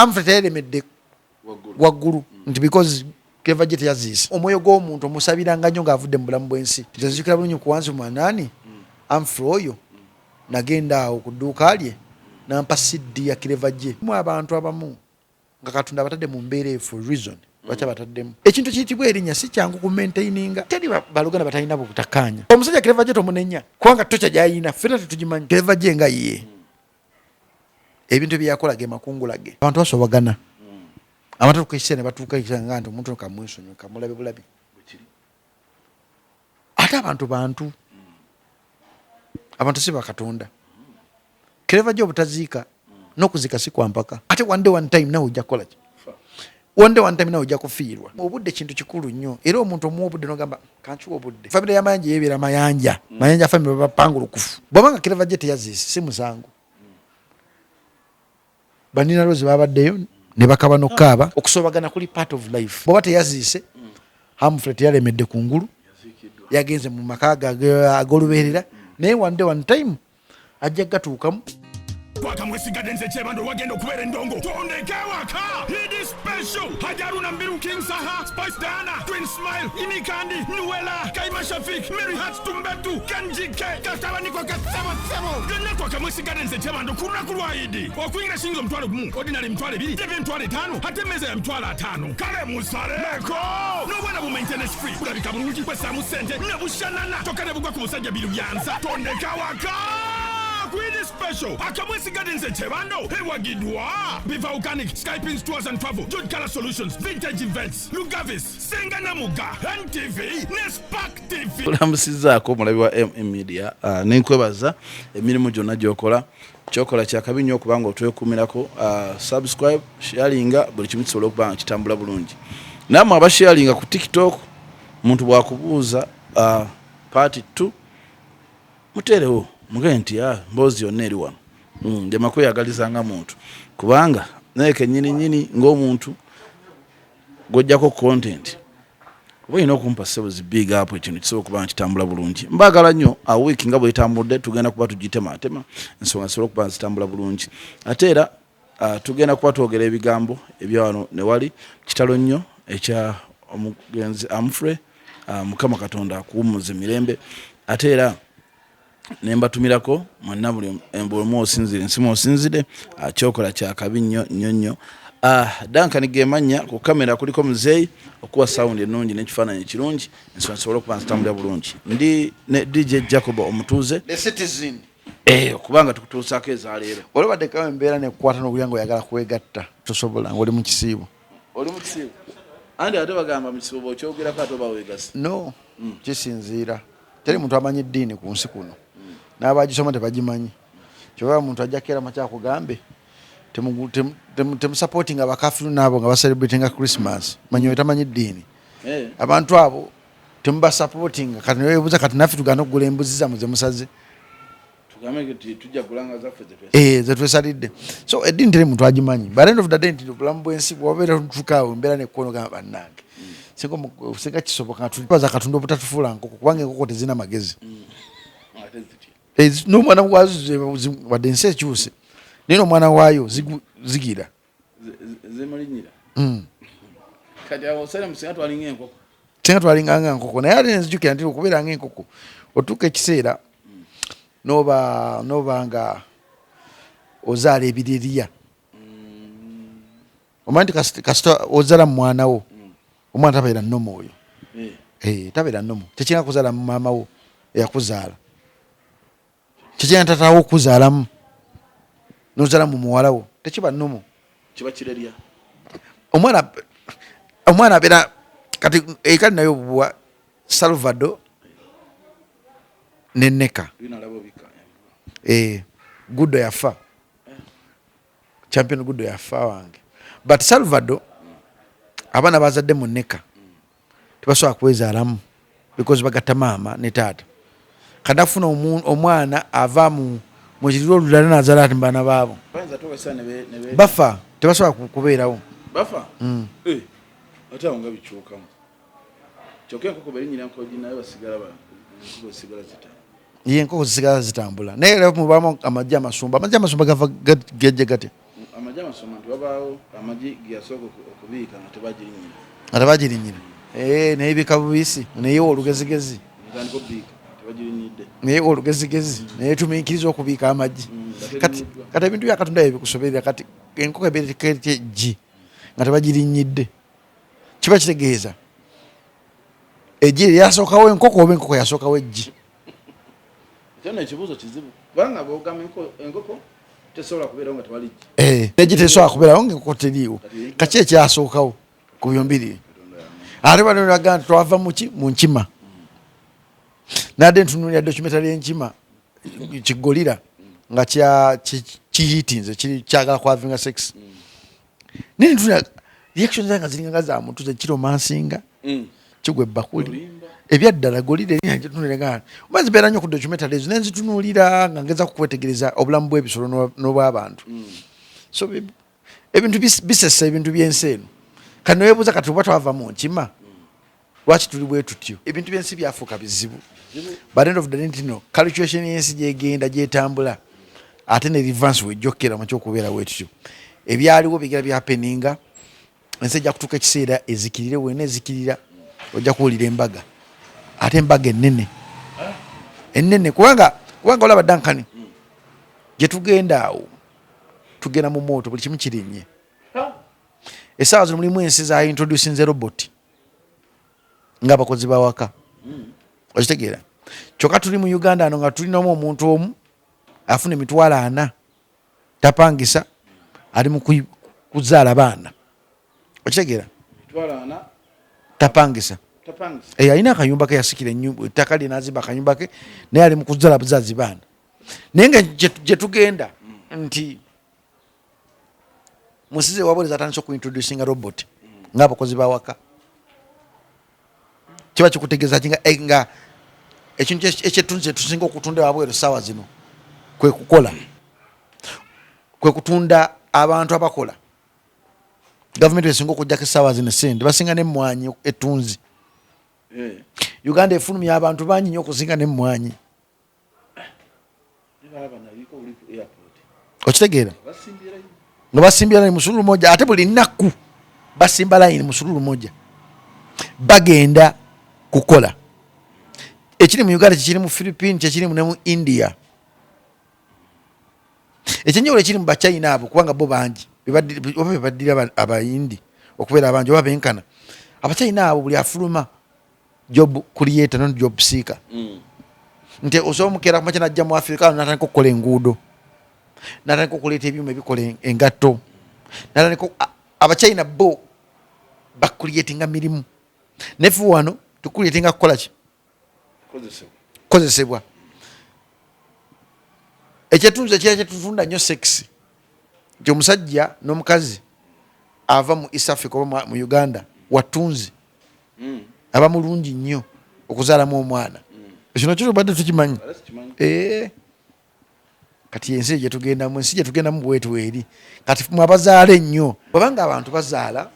Humphrey teyalemedde waggulu nti because Clever Jet yazise omwoyo gw'omuntu omusabiranga nnyo ng'avudde mu bulamu bw'ensi tezijukira bulungi ku wansi mwanani Humphrey oyo nagenda awo ku dduuka lye nampa CD ya Clever Jet mu abantu abamu nga Katonda abatadde mu mbeera for reason lwaki abataddemu ekintu kiyitibwa erinnya si kyangu ku maintaininga teri baluganda batalina butakkaanya omusajja Clever Jet omunenya kubanga tocha gyayina ffena tetugimanyi Clever Jet nga ye ebintu byeyakola ge makungula ge abantu basobagana abantu tukisene batuuka ikanga nti omuntu kamwisonyo kamulabe bulabi ate abantu si bakatonda Clever Jet obutaziika n'okuzika si kwampaka ate one time nawe ojja kukola ki one time nawe ojja kufiirwa obudde kintu kikulu nnyo era omuntu omuwa obudde n'ogamba kankiwa obudde famire ya Mayanja yebeera Mayanja famire bapangulukufu bw'obanga Clever Jet yaziise si musango banina rozi babaddeyo ne bakaba n'okkaaba okusobagana kuli part of life bw'oba teyaziise Humphrey teyalemedde ku ngulu yagenze mu maka ag'olubeerera naye one time ajja gatuukamu wakamwesigadde nze kyebando wagenda okubeera endongo tondeka ewaka hidi special hajaruna mbiru king saha spice diana twin smile inikandi nuwela kaima shafik mary hats tumbetu kanjike katabaniko katsebo gonna twakamwesigadde nze kyebando ku lunaku lwa idi okuyingira sinzo omutwalo gumu ordinary mitwalo ebiri tv emitwalo etaano ate emmeeza ya mitwalo ataano kale musaleko n'obwana bu maintenance free bulabika bulungi bwessaamu ssente ne bushanana tokkane bugwa ku musajja biru byanza tondeka waka Queen special. Akamwesi Gardens and Chevando. Hewagidwa. Biva Organic. Skyping Tours and Travel. Good Color Solutions. Vintage Events. Lugavis. Senganamuga. NTV. Nespark TV. Olamusizaako mulabi wa MM Media. Nenkwebaza emirimu gyonna gy'okola. Kyokola kyakabi nnyo okubanga otwekumirako. Subscribe, sharinga buli kimu kisobola okuba nga kitambula bulungi. Nammwe abasharinga ku TikTok muntu bwakubuuza part 2 muterewo mugenti mbozi yonna eri wano ndema kweyagalizanga muntu kubanga naye kennyini ng'omuntu gw'ojjako content oba olina okumpa ssebo zi big up ekintu kisobola okuba nga kitambula bulungi mbaagala nnyo wiiki nga bwetambudde tugenda kuba tugitematema ensonga zisobola okuba nga zitambula bulungi ate era tugenda kuba twogera ebigambo ebya wano ne wali kitalo nnyo ekya omugenzi Humphrey Mukama Katonda akuwummuza emirembe ate era nembatumirako mwana buli embulmu osinzire nsimo osinzide kyokola kyakabi nnyo Duncan gemanya ku kamera kuliko muzeyi okuwa sound ennungi n'ekifaananyi ekirungi ensonga sobola okuba nzitambulira bulungi ndi ne DJ Djjacob Omutuuze the citizen okubanga tukutuusaako ezaleero olibadde kawe embeera nekwata n'okulya ng'oyagala kwegatta tosobola ng'oli mu kisiibo andi ate bagamba mu kisiibo bw'okyogerako ate oba weegasi no kisinziira teri muntu amanyi eddiini ku nsi kuno n'abagisoma tebagimanyi kyobaba muntu ajja keera makyakugambe temusupporting abakafiru n'abo nga baselebratinga Christmas manyi tamanyi eddiini abantu abo temubasupporting kati newebuuza kati naffe tugana okugula embuzi zammwe ze musaze zetwesalidde so eddiini teri muntu agimanyi by the end of the day nti obulamu bw'ensi bwabeera tutukaawo embeera nekkono gamba bannange singa kisoboka tubaza Katonda obutatufuula nkoko kubanga enkoko tezina magezi n'omwana waazo wadde ensi ekyuse naye n'omwana waayo zigira zemalinyira kati awosale musinga twalinga enkoko singa twalinganga nkoko naye ate nzijukira nti okubeera ng'enkoko otuuka ekiseera n'oba nga ozaala ebiririya omanyi nti kasita ozaala mu mwana wo omwana tabeera nnomo oyo tabeera nnomo tekirina kuzaala mu maama wo eyakuzaala tekirina tataawo okuzaalamu nozaala mu muwala wo tekiba nnomo kiba kirerya omwana abeera kati ekali nayo obuwa Salvador ne Neka Gudo yafa champion Gudo yafa wange but Salvador abaana bazadde mu Neka tebasobola kwezaalamu because bagatta maama ne taata kadafuna omwana ava mu kiriro olulala n'azaala ati baana baabo bafa tebasobola kubeerawo bafa ate awo nga bikyukamu kyokka enkoko berinyira nkogi naye basigala enkoko zisigala zitambula naye era mubaamu amagye amasumba gava gajja gate amajama soma nti wabaawo amagi giyasooka okubiika nga tebagirinyira. Nga tebagirinyira. Naye bika bubisi naye olugezigezi. Ntandika okubiika tebagirinyidde. Naye olugezigezi naye tumiikiriza okubiika amagi. Kati ebintu bya Katonda ebikusoberera kati enkoko ebeerekerete eggi nga tebagirinyidde. Kiba kitegeeza eggi lyasookawo enkoko oba enkoko yasookawo eggi. Kyona ekibuuzo kizibu kubanga bwogamba enkoko tesobola kubeerawo nga tewali ggi. Eggi tesobola kubeerawo ng'enkoko teriiwo. Kaki ekyasookawo ku byombiri? Ate bano baga nti twava mu nkima. Nadde ntunuulira documentary y'enkima kigolira nga kihitinze kyagala kwavinga sex. Naye ntunulira reaction zange ziringa za muntu zekiromansinga kigwa ebbakuli. Ebyaddala golira eri ntunulira omaze beera nnyo ku documentary ezo nenzitunuulira nga ngeza kukwetegereza obulamu bw'ebisolo n'obw'abantu. So ebintu bisesa ebintu by'ensi eno. Kati neweebuuza kati oba twava mu nkima lwaki tuli bwe tutyo. Ebintu by'ensi byafuuka bizibu. By the end of the day ntino calculation y'ensi gyegenda gyetambula ate ne reverse wejjokera mu ky'okubeera bwetutyo. Ebyaliwo bigera byapeninga ensi ejja kutuuka ekiseera ezikirire wena ezikirira ojja kuwulira embaga. Ate embaga ennene kubanga olaba Dankani gye tugenda awo tugenda mu moto buli kimu kirinnye. Essaawa zino mulimu ensi za introducing robot ng'abakozi bawaka. Okitegeera kyokka tuli mu Uganda ano nga tulinamu omuntu omu afuna emitwalo 4 tapangisa ali mu kuzaala baana. Okitegeera tapangisa alina akayumba ke yasikira ettaka lye n'azimba akayumba ke naye ali mu kuzaala buzazi baana. Naye nga gye tugenda nti musize wabuleza atandise okuintroducinga robot ng'abakozi bawaka. Kiba kikutegeeza nga ekintu ekyetunzi tusinga okutunda wabweru essaawa zino kwe kukola kwe kutunda abantu abakola. Gavumenti esinga okujjako essaawa zino sente basinga n'emmwanyi ettunzi. Uganda efulumya abantu bangi nnyo okusinga n'emmwanyi. Okitegeera nga basimbira layini musululu moja ate buli nnaku basimba layini musululu moja bagenda kukola. Ekiri mu Uganda kikiri mu Philippines kyekiri ne mu India. Ekyenjawulo ekiri mu Bachina abo kubanga bo bangi oba bebaddira abayindi okubeera abangi oba benkana. Abachina abo buli afuluma job creator non job seeker. Nti osobola omukeera kumakya najja mu Africa n'atandika okukola enguudo n'atandika okuleeta ebyuma ebikola engatto n'atandika Abachina bo bakuliyetinga mirimu nefe wano tukuliyetinga kukola ki kozesebwa. Ekyetunzi ekira kyetutunda nnyo sex nti omusajja n'omukazi ava mu East Africa oba mu Uganda watunzi aba mulungi nnyo okuzaalamu omwana. Ekino kyo badde tukimanyi. Kati ensi gye tugendamu ensi gye tugendamu bwetu eri kati mwe abazaala ennyo bwabanga abantu bazaala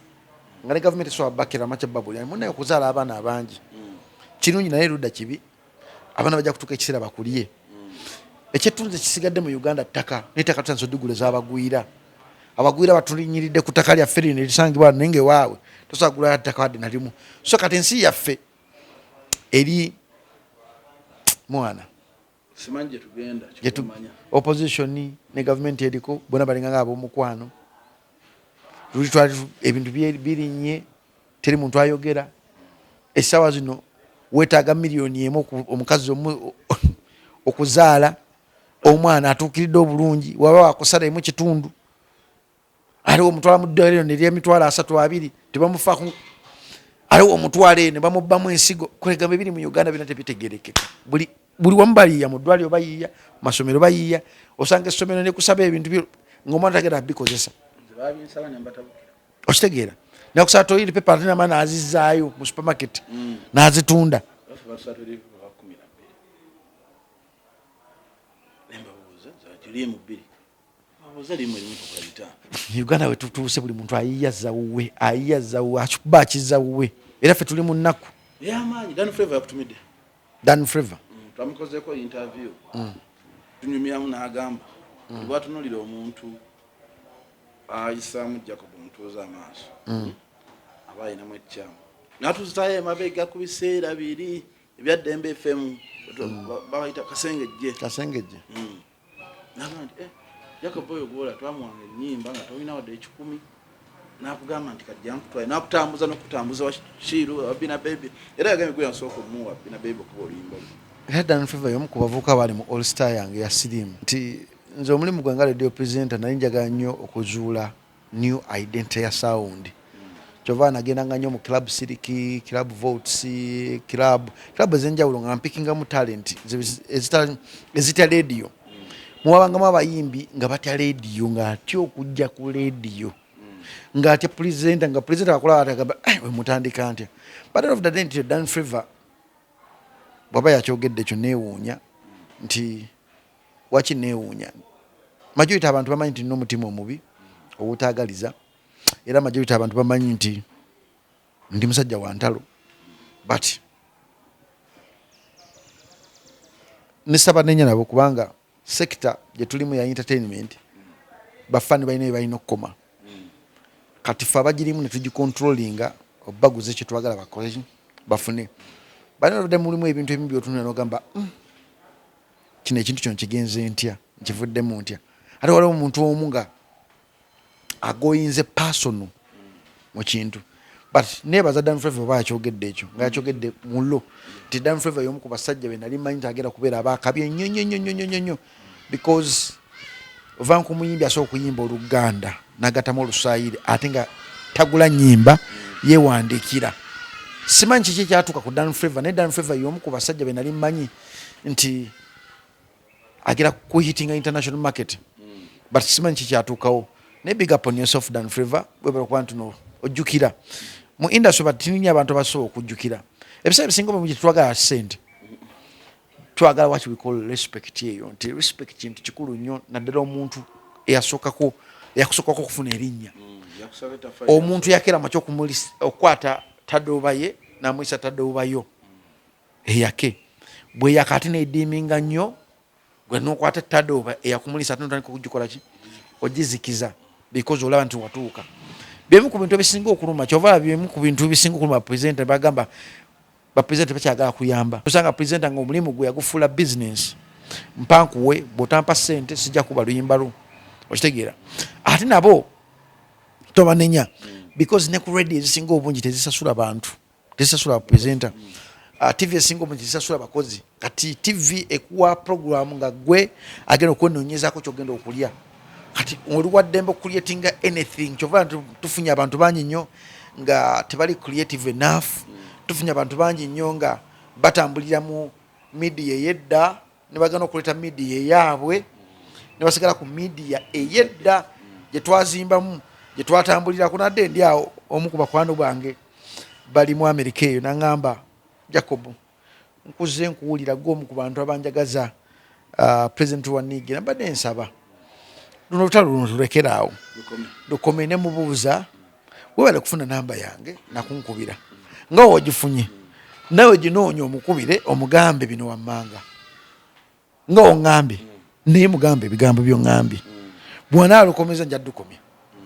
nga ne gavumenti esobola bakira makya babuli munaye okuzaala abaana abangi kirungi naye ludda kibi abaana bajja kutuuka ekiseera bakulye. Ekyetunzi ekisigadde mu Uganda ttaka n'ettaka tusanze oddugula ez'abagwira. Abagwira batulinyiridde ku ttaka lyaffe lino erisangibwa naye ng'ewaawe tosobola kugulayo ttaka wadde nalimu. So kati ensi yaffe eri mwana simanyi gye tugenda opposition ne gavumenti eriko bona balinga ng'ab'omukwano. Luli twali ebintu birinnye teri muntu ayogera. Essaawa zino weetaaga miliyoni emu omukazi okuzaala omwana atuukiridde obulungi waba wakusala emu kitundu aliwo omutwala mu ddwaliro ne ly'emitwalo 32 tebamufaako aliwo omutwala ne bamubbamu ensigo. Kwegamba ebiri mu Uganda bina tebitegerekeka. Buli wamu baliyiya mu ddwaliro bayiiya mu masomero bayiiya osanga essomero ne kusaba ebintu ng'omwana tagenda bikozesa. Okitegeera nakusaba toyiri pepa ate nama n'azizaayo mu supermarket n'azitunda. Uganda we tutuuse buli muntu ayiyaza wuwe akuba akiza wuwe era ffe tuli mu nnaku. Dan Flavor twamukozeeko interview tunyumyamu n'agamba lwatunulira omuntu ayisaamu Djjacob Omutuuze amaaso aba ayinamu ekyamu natuzitayo emabega ku biseera biri ebyaddembe FM bayita kasengejje nagamba nti Djjacob oyo gwola twamuwanga ennyimba nga tolina wadde 10 nakugamba nti kajja nkutwaye nakutambuza n'okutambuza washiru wabina baby era yagambye gwe yansooka omuwa bina baby okuba oluyimba Head Fever y'omu ku bavubuka bali mu All Star yange ya sirimu nti nze omulimu gwange radio presenter nali njagala nnyo okuzuula new identity ya sound kyova nagendanga nnyo mu club siriki club votes club ezenjawulo nga mpickingamu talent ezita radio muwabangamu abayimbi nga batya radio nga atya okujja ku radio nga atya presenter nga presenter akola atagamba we mutandika ntya but of the day nti Dan Fever bwaba yakyogedde ekyo neewuunya nti waki neewuunya majority abantu bamanyi nti n'omutima omubi obutaagaliza era majority abantu bamanyi nti ndi musajja wa ntalo but nisaba nenya nabo kubanga sector gye tulimu ya entertainment bafani balina okukoma kati fe abagirimu ne tugicontrollinga obaguze kye twagala bakole bafune balina mulimu ebintu ebimbi otunula n'ogamba kino ekintu kino kigenze ntya nkivuddemu ntya ate waliwo omuntu omu nga agoyinze personal mu kintu but nebaza Dan Fever oba yakyogedde ekyo nga yakyogedde mulo nti Dan Fever y'omu ku basajja be nali manyi agenda kubeera abaakabi ennyo because ova nkumuyimbi asobola okuyimba Oluganda n'agattamu Oluswayiri ate nga tagula nnyimba yeewandiikira simanyi kiki ekyatuuka ku Dan Fever naye Dan Fever y'omu ku basajja be nali manyi nti agera kuhitinga international market but simanyi kiki kyatuukawo naye big up on yourself Dan Fever webala kuba ntuno ojjukira mu industry batininya abantu abasobola okujjukira ebiseera bisinga mu twagala ssente twagala what we call respect eyo nti respect kintu kikulu nnyo naddala omuntu eyasookako okufuna erinnya omuntu yakera makyo okukwata tadoobaye namwisa tadoobayo eyake bwe yakati neediiminga nnyo gwe nokwata tadooba eyakumulisa ate notandika okugikola ki ogizikiza because olaba nti watuuka byemu ku bintu ebisinga okuluma kyova byemu ku bintu ebisinga okuluma presenter bagamba bapresenter bakyagala kuyamba osanga presenter nga omulimu gwe yagufuula business mpankuwe bw'otampa ssente sijja kuba luyimba lu okitegeera ate nabo tobanenya because ne ku radio ezisinga obungi tezisasula bantu tezisasula presenter TV esinga obungi tezisasula bakozi kati TV ekuwa program nga gwe agenda okwenoonyezaako kyogenda okulya kati oliwa ddembe creatinga anything kyova tufunye abantu bangi nnyo nga tebali creative enough tufunye abantu bangi nnyo nga batambulira mu media ey'edda ne bagana okuleeta media eyaabwe ne basigala ku media ey'edda gye twazimbamu gye twatambulirako nadde ndi awo omu ku bakwano bwange bali mu Amerika eyo naŋŋamba Djjacob nkuze nkuwulira gwomu ku bantu abanjagaza president wa Nigeria nabadde nsaba luno lutalo luno tulekeraawo lukome ne mubuuza webale kufuna namba yange nakunkubira nga wogifunye nawe ginoonya omukubire omugambe bino wammanga nga oŋŋambye naye mugambe ebigambo by'oŋŋambye bw'anaalukomeza nja ddukomya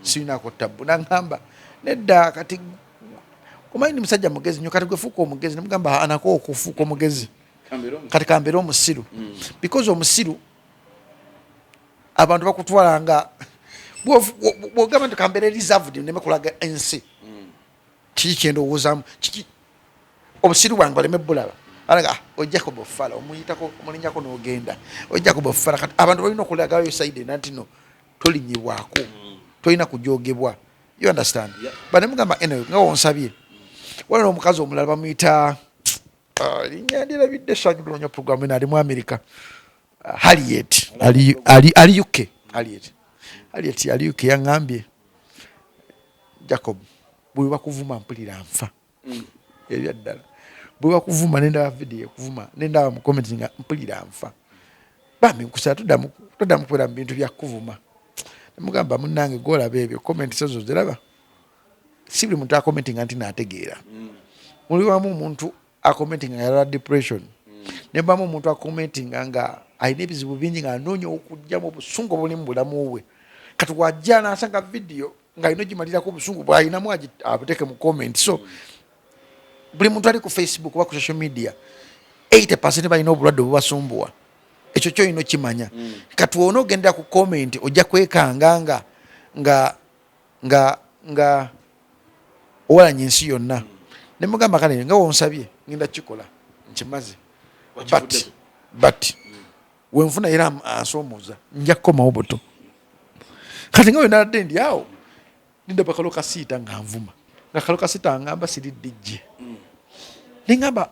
sirinaako tabbu naŋŋamba nedda kati omanyi ndi musajja mugezi nnyo kati gwefuuka omugezi nemugamba anako okufuuka omugezi kati kambeera omusiru because omusiru abantu bakutwala nga bwogamba nti kambeera reserved nemekulaga ensi kiki kyendowoozamu kiki obusiru bwange baleme bulaba alaga ojjako bofala omuyitako omulinyako n'ogenda ojjako bofala kati abantu balina okulagayo saidi nanti no tolinyibwako tolina kujogebwa you understand but nemugamba anyway nga wonsabye waliwo omukazi omulala bamuyita linnya ndirabidde sanyibironyo program eno ali mu America Harriet ali UK Harriet ali UK yaŋŋambye Djjacob bwe bakuvuma mpulira nfa ebya ddala bwe bakuvuma nendaba video ekuvuma nendaba mu comment nga mpulira nfa bambi nkusaba tuddamu kubeera mu bintu bya kuvuma nemugamba munnange gwolaba ebyo comment sezo ziraba si buli muntu akomentinga nti naategeera muliwamu omuntu akomentinga yalala depression nebamu omuntu akomentinga nga alina ebizibu bingi nga anoonya okugyamu obusungu obuli mu bulamu bwe kati wajja n'asanga video nga ino gimalirako obusungu bw'alinamu abuteeke mu comment. So buli muntu ali ku Facebook oba ku social media 80% balina obulwadde obubasumbuwa. Ekyo kyolina okimanya. Kati wona ogendera ku comment ojja kwekanga nga owalanya ensi yonna. Ne mugamba kale nga wonsabye ngenda kikola nkimaze. But wenfuna era asoomoza nja kukomawo buto. Kati nga wena adde ndi awo ninda bakalo kasiita nga nvuma. Nga kalo kasiita ngamba siridde. Ningamba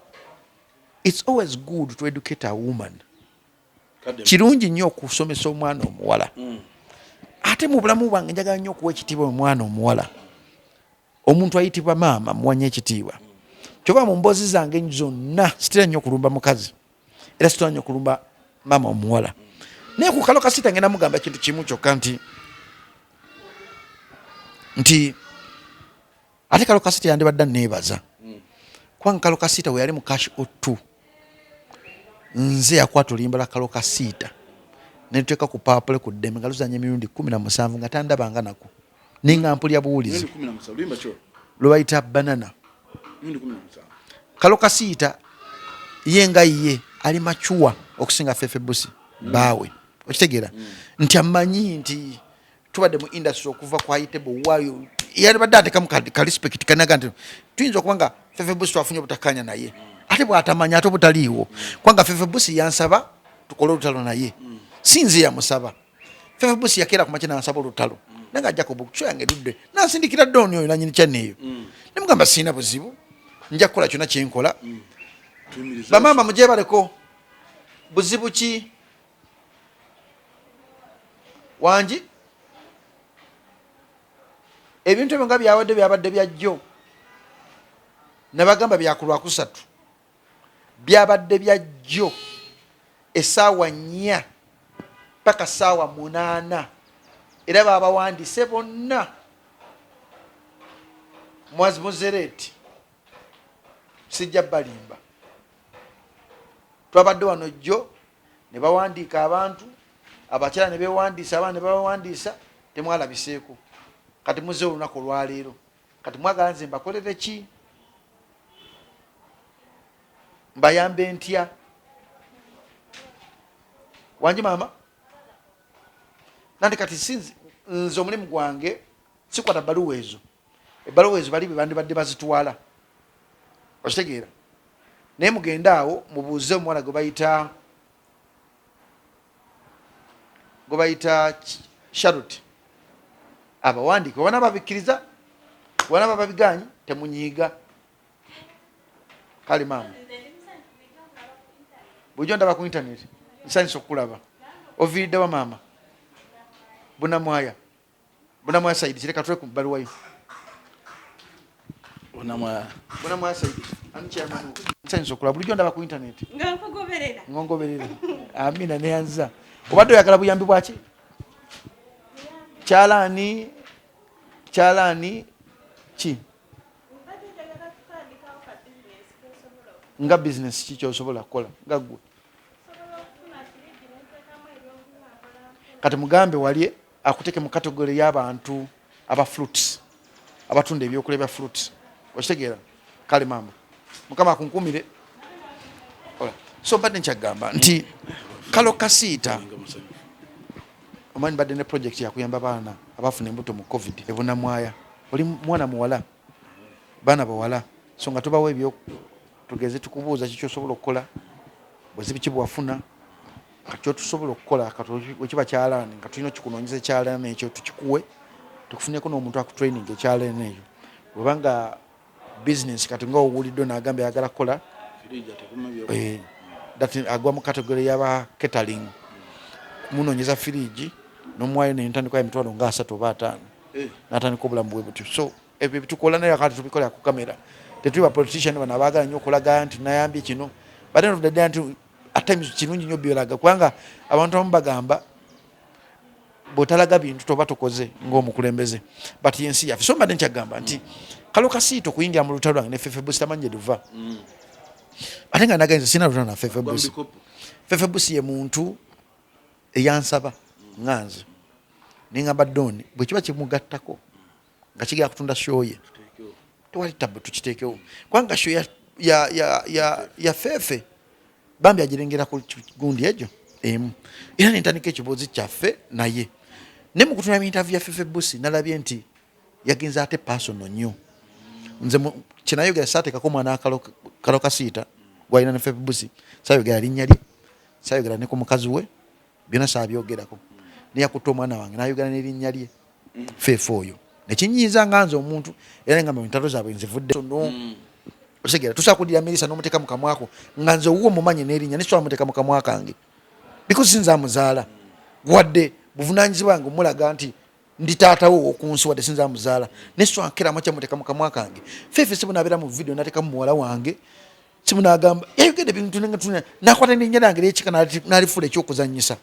it's always good to educate a woman. Kirungi nnyo okusomesa omwana omuwala. Ate mu bulamu bwange njagala nnyo okuwa ekitiibwa omwana omuwala. Omuntu ayitibwa maama muwanye ekitiibwa. Kyova mu mboozi zange zonna sitera nnyo okulumba mukazi. Era sitera nnyo okulumba maama omuwala. Naye ku kalo kasiita ngenda mugamba kintu kimu kyokka nti ate kalo kasiita yandibadde neebaza. Kubanga kalo kasiita we yali mu cash O2 nze yakwata olimba la kalo kasiita netuteeka ku paapule ku ddeme nga luzanya emirundi 17 nga tandabanga nako ninga mpulya buwulizi lwe bayita banana. Kalo kasiita ye nga ye ali machuwa okusinga Fefe Busi baawe okitegeera nti amanyi nti tubadde mu industry okuva kwa Itebo wayo yali badde atekamu ka respect kanaga nti tuyinza okubanga Fefe Busi twafunye obutakanya naye ate bw'atamanya ate obutaliiwo kubanga Fefe Busi yansaba tukole olutalo naye sinzi yamusaba. Fefe Busi yakeera ku makya nansaba olutalo nanga Djjacob kyo yange dudde nansindikira ddooni oyo nanyini kyanneeyo ne mugamba sina buzibu nja kukola kyonna kyenkola. Bamama mujebaleko buzibu ki wangi ebintu ebyo nga byabadde byajjo nabagamba byakulwa kusatu byabadde byajjo essaawa 4 paka ssaawa 8 era babawandiise bonna mwazi muzereti sijja balimba twabadde wano jjo ne bawandiika abantu abakyala ne bewandiisa abaana ne babawandiisa temwalabiseeko. Kati muze olunaku olwaleero kati mwagala nze mbakolere ki mbayambe ntya wangi maama nandi kati sinzi nze omulimu gwange sikwata baluwa ezo ebbaluwa ezo bali bandibadde bazitwala okitegeera naye mugenda awo mubuuze omuwala gwe bayita Charlotte abawandiike wana babikkiriza wana babiganyi temunyiiga. Kale maama bujjo ndaba ku internet nsanyusa okulaba oviiriddewa maama bunamwaya Saidi kireka tule ku bbaluwa yo bunamwaya Saidi anikyamanu nsanyusa okulaba bulijjo ndaba ku internet ngongoberera amina neyanza obadde oyagala buyambi bwaki kyalaani ki nga business ki kyosobola kukola nga gwe kati mugambe wali akuteke mu category y'abantu aba fruits abatunda ebyokulya bya fruits okitegeera. Kale mama mukama akunkumire so mbadde nkyagamba nti kalo kasiita omanyi badde ne project yakuyamba baana abafuna embuto mu covid ebunamwaya oli mwana muwala baana bawala so nga tubawo ebyo tugeze tukubuuza kiki osobola okukola bwezibu ki bwafuna kati kyotusobola okukola wekiba kyalaani nga tulina okikunoonyeza ekyalaani ekyo tukikuwe tukufuneko n'omuntu akutraining ekyalaani ekyo webanga business kati nga owuliddwe n'agamba yagala kukola agwa mu category y'aba catering munoonyeza firiji n'omuwayo n'entandikwa y'emitwalo nga 3 oba 5 n'atandika obulamu bwe butyo. So ebyo bitukola naye akati tubikolera ku kamera tetuba politician bano abaagala nnyo okulaga nti nayambye kino but end of the day nti at times kirungi nnyo byolaga kubanga abantu abamu bagamba bw'otalaga bintu toba tokoze ng'omukulembeze but yensi yaffe. So mbadde nkyagamba nti kalo kasiita okuyingira mu lutalo lwange ne Fefe Busi tamanyi gye luva ate nga nagenze sina lutalo na Fefe Busi. Fefe Busi ye muntu eyansaba nganze nengamba Don bwe kiba kimugattako nga kigera kutunda show ye tewali tabu tukiteekewo kubanga show ya fefe bambi agirengera ku gundi ejo emu era nentandika ekibuuzi kyaffe naye ne mu kutunula interview ya fefe busi nalabye nti yagenza ate personal nnyo nze kinayogera saateekako mwana kalokasiita gwalina ne fefe busi saayogera linnya lye saayogera ne ku mukazi we byonna saabyogerako neyakutta omwana wange nayogera n'erinnya lye fefe oyo nekinyiiza nga nze omuntu era ngamba entalo zaabwe nzivudde otegera tusobola kuddira Melissa n'omuteeka mu kamwako nga nze owuwo mumanye n'erinnya nisobola muteeka mu kamwa kange because sinza muzaala wadde buvunaanyizibwa wange omulaga nti ndi taatawo okunsi wadde sinza muzaala nesobola nkera makya muteeka mu kamwa kange fefe sibunabeera mu video nateeka mu muwala wange simunagamba yayogedde ebintu nakwata n'erinnya lyange lyekika n'alifula ekyokuzannyisa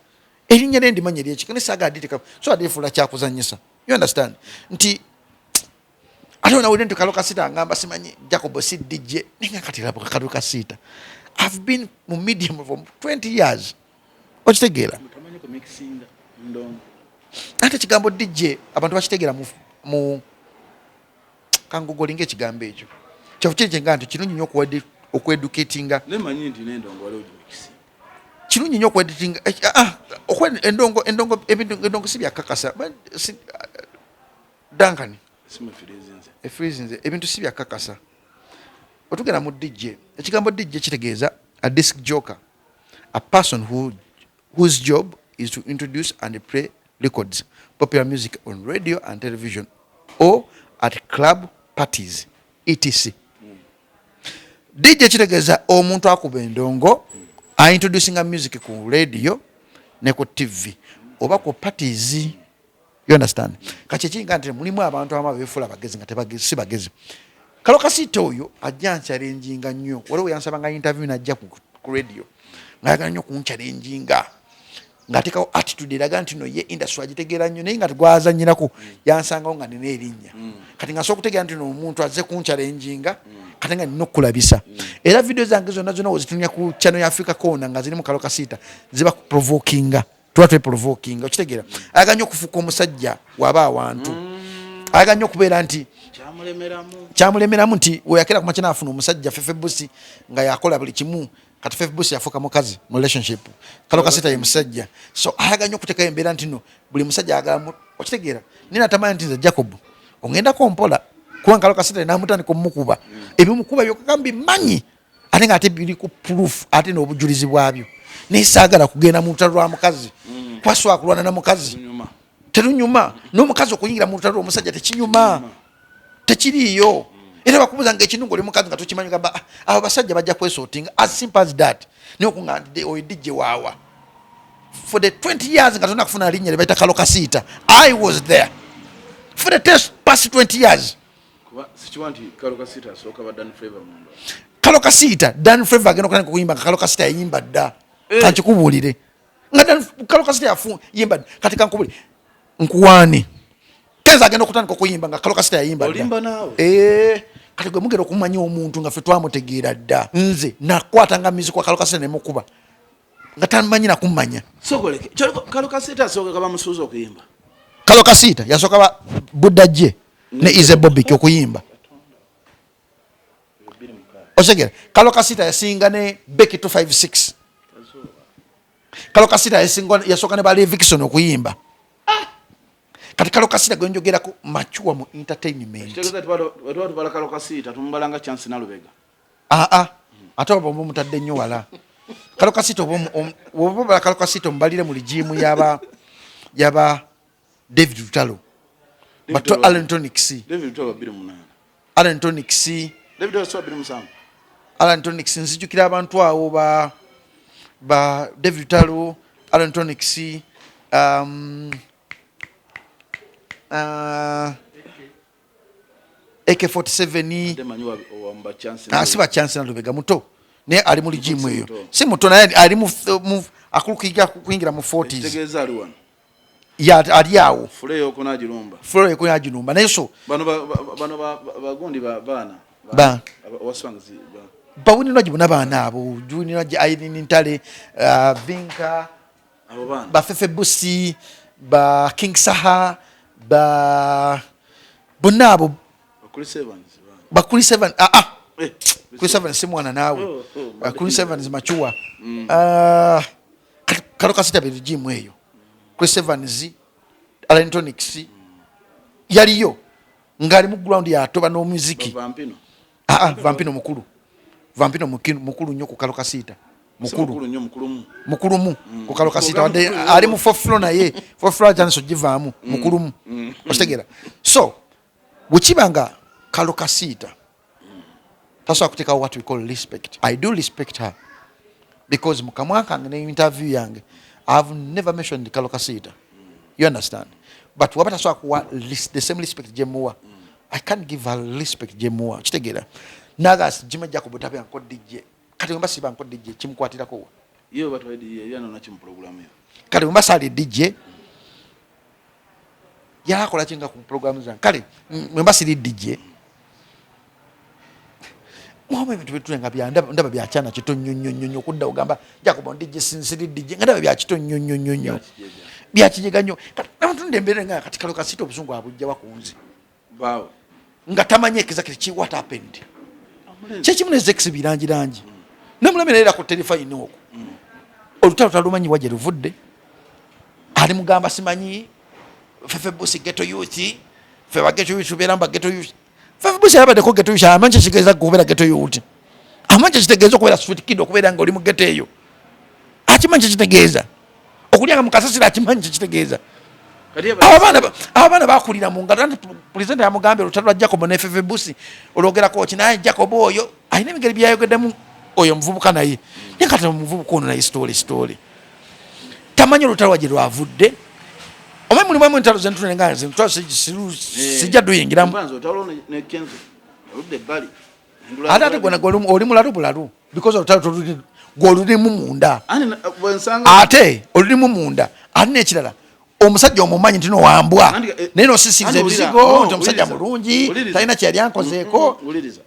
erinnya lye ndimanya eryekika nesaaga aditeeka so adifula kyakuzannyisa you understand nti ate onawulire nti kalokasiita angamba simanyi Jacob si DJ nenga kati labo kalokasiita I've been mu medium for 20 years okitegeera ate ekigambo DJ abantu bakitegeera mu kangogolinga ekigambo ekyo kyafu kiri kyenga nti kirungi nnyo okweducatinga kirungi nnyo okweducatinga endongo si byakakasa Duncan efreezinze ebintu si byakakasa otugenda mu DJ ekigambo DJ kitegeeza a disc joker a person whose job is to introduce and play records popular music on radio and television or at club parties etc. DJ kitegeeza omuntu akuba endongo introducinga music ku radio ne ku TV oba ku parties. You understand? Kachekinga nti mulimu abantu ababeefula bagezi nga tebagezi si bagezi. Kalokasiita oyo ajja nchalenjinga nnyo. Waliwo yansabanga interview najja ku radio. Ngayagala nnyo kunchalenjinga. Ngateekawo attitude eraga nti no ye industry agitegeera nnyo naye nga tegwazannyirako yansangawo nga nina erinnya. Kati nga sobola okutegeera nti no omuntu azze kunchalenjinga kati nga nina okukulabisa. Era video zange zonna ozitunya ku channel ya Africa Corner nga ziri mu kalokasiita ziba provokinga. Tuwatwe provoking okitegeera ayaga nnyo okufuuka omusajja waba awantu ayaga nnyo okubeera nti kyamulemeramu nti weyakera kumakya naafuna omusajja fefe busi nga yakola buli kimu kati fefe busi yafuuka mukazi mu relationship kalokasiita ye musajja so ayaga nnyo okuteekayo embeera nti no buli musajja ayagala okitegeera nina tamanyi nti nze Jacob ongendako mpola kubanga kalokasiita namutandika omukuba ebimukuba byokagambi manyi ate nga ate biri ku proof ate n'obujulizi bwabyo nesaagala kugenda mu lutalo lwa mukazi kwaswa kulwana na mukazi terunyuma n'omukazi okuyingira mu lutalo lw'omusajja tekinyuma tekiriiyo era bakubuza nga ekinungo oli mukazi nga tokimanyi gamba abo basajja bajja kwesootinga as simple as that niyo kunga oyo DJ waawa for the 20 years nga tonna kufuna linnya libayita kalokasiita I was there for the past 20 years kalokasiita Dan Flavor agenda okutandika okuyimba nga kalokasiita yayimba dda kankikubuulire nga kalokasiita yayimba kati kankubulire nkuwaane kenza agenda okutandika okuyimba nga kalokasiita yayimba dda kati gwe mugenda okumanya omuntu nga ffe twamutegeera dda nze nakwatanga music wa kalokasiita nemukuba nga tamanyi nakumanya kalokasiita asooka bamusuuza okuyimba kalokasiita yasooka Budda Gye ne Ize Bobik okuyimba osegera kalokasiita yasinga ne Becky 256 kalokasiita yasooka ne Bale Vixen okuyimba kati kalokasiita gwenjogerako machuwa mu entertainment ate oba omutadde nnyo wala kalokasiita oba kalokasiita omubalire mu ligimu yaba David Lutalo bato Allen Tonix Allen Tonix nzijukira abantu awo ba David Lutalo Allen Tonix AK47 siba chance na Lubega muto naye ali mu ligimu eyo si muto naye ali mu akulukiga kuyingira mu 40s tegeeza ali wano ya ali awo Fuleyo kunajirumba naye so bano bagundi baana waswangizi bawuni noji buna baana abo juni noji ayini ntale vinka abo baana bafefe busi ba King Saha ba bonna abo bakuli 7 kuli 7 si mwana naawe kuli 7 machuwa kalo kasita be regime eyo kuli 7 Alentonics yaliyo ngali mu ground ya toba no muziki vampino mukulu nnyo ku kalo kasita mukulumu ku kalo kasita wade ali mu 4th floor naye 4th floor janso givaamu mukulumu ostegera so bukibanga kalo kasita tasobola kuteeka what we call respect. I do respect her because mukamwa kange ne interview yange I've never mentioned kalo kasita, you understand, but wabata tasobola kuwa the same respect jemuwa I can't give her respect jemuwa kitegeera nagas Jimmy Djjacob Omutuuze anko DJ kati wemba siba anko DJ chimukwatirako yo batwa DJ yana na chim program yo kati wemba sali DJ yakola chinga ku program zange kale wemba sali DJ mwa bintu betulenga ndaba byachana kito nyonyonyo kudda ogamba Djjacob DJ sinsiri DJ ndaba byachito nyonyonyo byakijega nnyo kati abantu ndembere nga kati kalo kasito obusungu abujja bakunzi bawo nga tamanye exactly what happened chechimu ne zex birangirangi namulemerera ku telefone oku olutalo talumanyi waje luvudde ali mugamba simanyi fefe bosi ghetto youth fe ba ghetto youth beramba ghetto youth fefe bosi abade ko ghetto youth amanje kigeza kubera ghetto youth amanje kitegeeza kubera street kid okubera nga oli mu ghetto eyo akimanje kitegeeza okulyanga mukasasira akimanje kitegeeza abana bakulira mu ngalo president ya Mugambe olutalo Djjacob ne fefe bosi ologera ko kinaye Djjacob oyo ayina emigeri byayogeddemu oyo muvubuka naye yakata muvubuka ono naye story tamanyi olutalo waje lwavudde omwe mulimu entalo zentune nganze ntwa sijja duyingiramu ate gona oli mulalu because olutalo gwolulimu munda ate olulimu munda ate nekirala omusajja omumanyi ntino wambwa naye nosisiza ebizigo nti omusajja mulungi talina kyali ankozeeko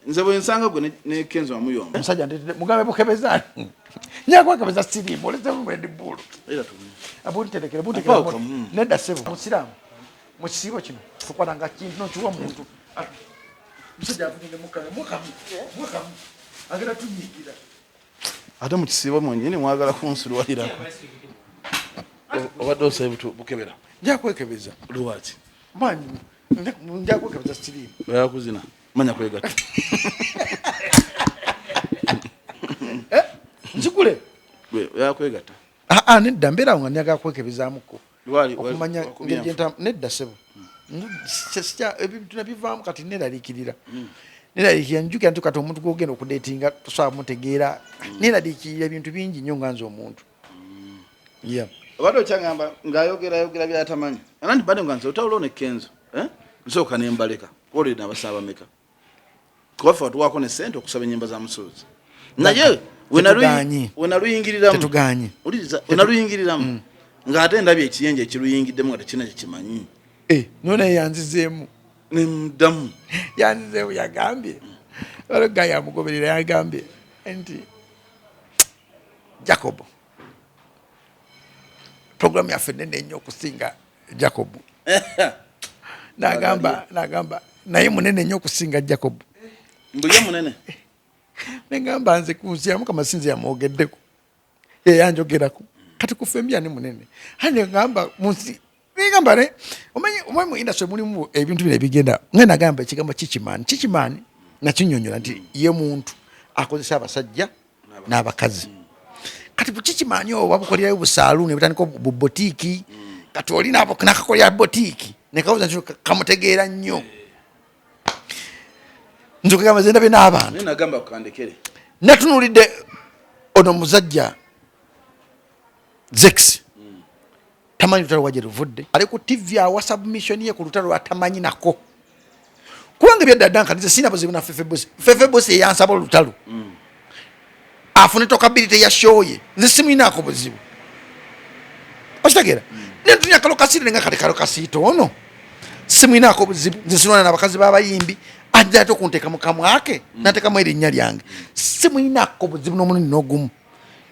nze bwe nsanga gwe ne Kenzo amuyomba omusajja Mugambe bukebeza nyakwekebeza sirimu olezemu Red Bull abunterekere nedda sebo musiramu mu kisiibo kino tukwananga kintu nokiwa muntu omusajja afunire mukamu agenda tunyigira ate mu kisiibo mwenyini mwagala kunsulwalirako obadde osaye bukebera njakwekebeza lwaki manyi njakwekebeza sirimu yakuzina manya kwegata nzikule yakwegata nedda mbeera nga njagala kwekebezaamuko okumanya nedda sebo ebintu nabivaamu kati neraliikirira njukira nti kati omuntu gwogenda okudeetinga tosobola mutegeera neraliikirira ebintu bingi nnyo nga nze omuntu obadde okyagamba ng'ayogera byatamanyi era nti badde nga nze otawula ne Kenzo nsooka ne mbaleka olina n'abasaaba meka kuba ffe watuwaako ne ssente okusaba ennyimba za musozi naye wenaluyingiriramu ng'ate ndabye ekiyenje ekiruyingiddemu nga tekina kyekimanyi nona yanzizeemu nemuddamu yanzizeemu yagambye ologa yamugoberera yagambye nti Djjacob program yaffe nene nnyo okusinga Djjacob nagamba naye munene nnyo okusinga Djjacob mbulya munene negamba nze kunsiya Mukama sinze yamwogeddeko yeyanjogerako kati kufembya ni munene hane ngamba munsi negamba ne omanyi mu industry mulimu ebintu bino ebigenda ngenda gamba ekigambo chichimani nakinyonyola nti ye muntu akozesa abasajja n'abakazi kati buchichimani oba bukolerayo busaluni butandika bubotiki kati olina abo nakakolera botiki nekawuza nti kamutegeera nnyo nzokugamba zenda bina abantu nagamba kukandekere natunulidde ono muzajja Zex tamanyi lutalo waje luvudde ali ku TV awa submission ye ku lutalo atamanyi nako kubanga byadda nkanize sina buzibu na fefe bosi yansaba lutalo afune tokability ya show ye nze simu inako buzibu oshitegera nentunya kalo kasire nga kale kalo kasito ono simu inako buzibu nze sinona nabakazi babayimbi ajja to kunteka mukamu ake nateka mweri nya lyange simu inako buzibu no munini nogumu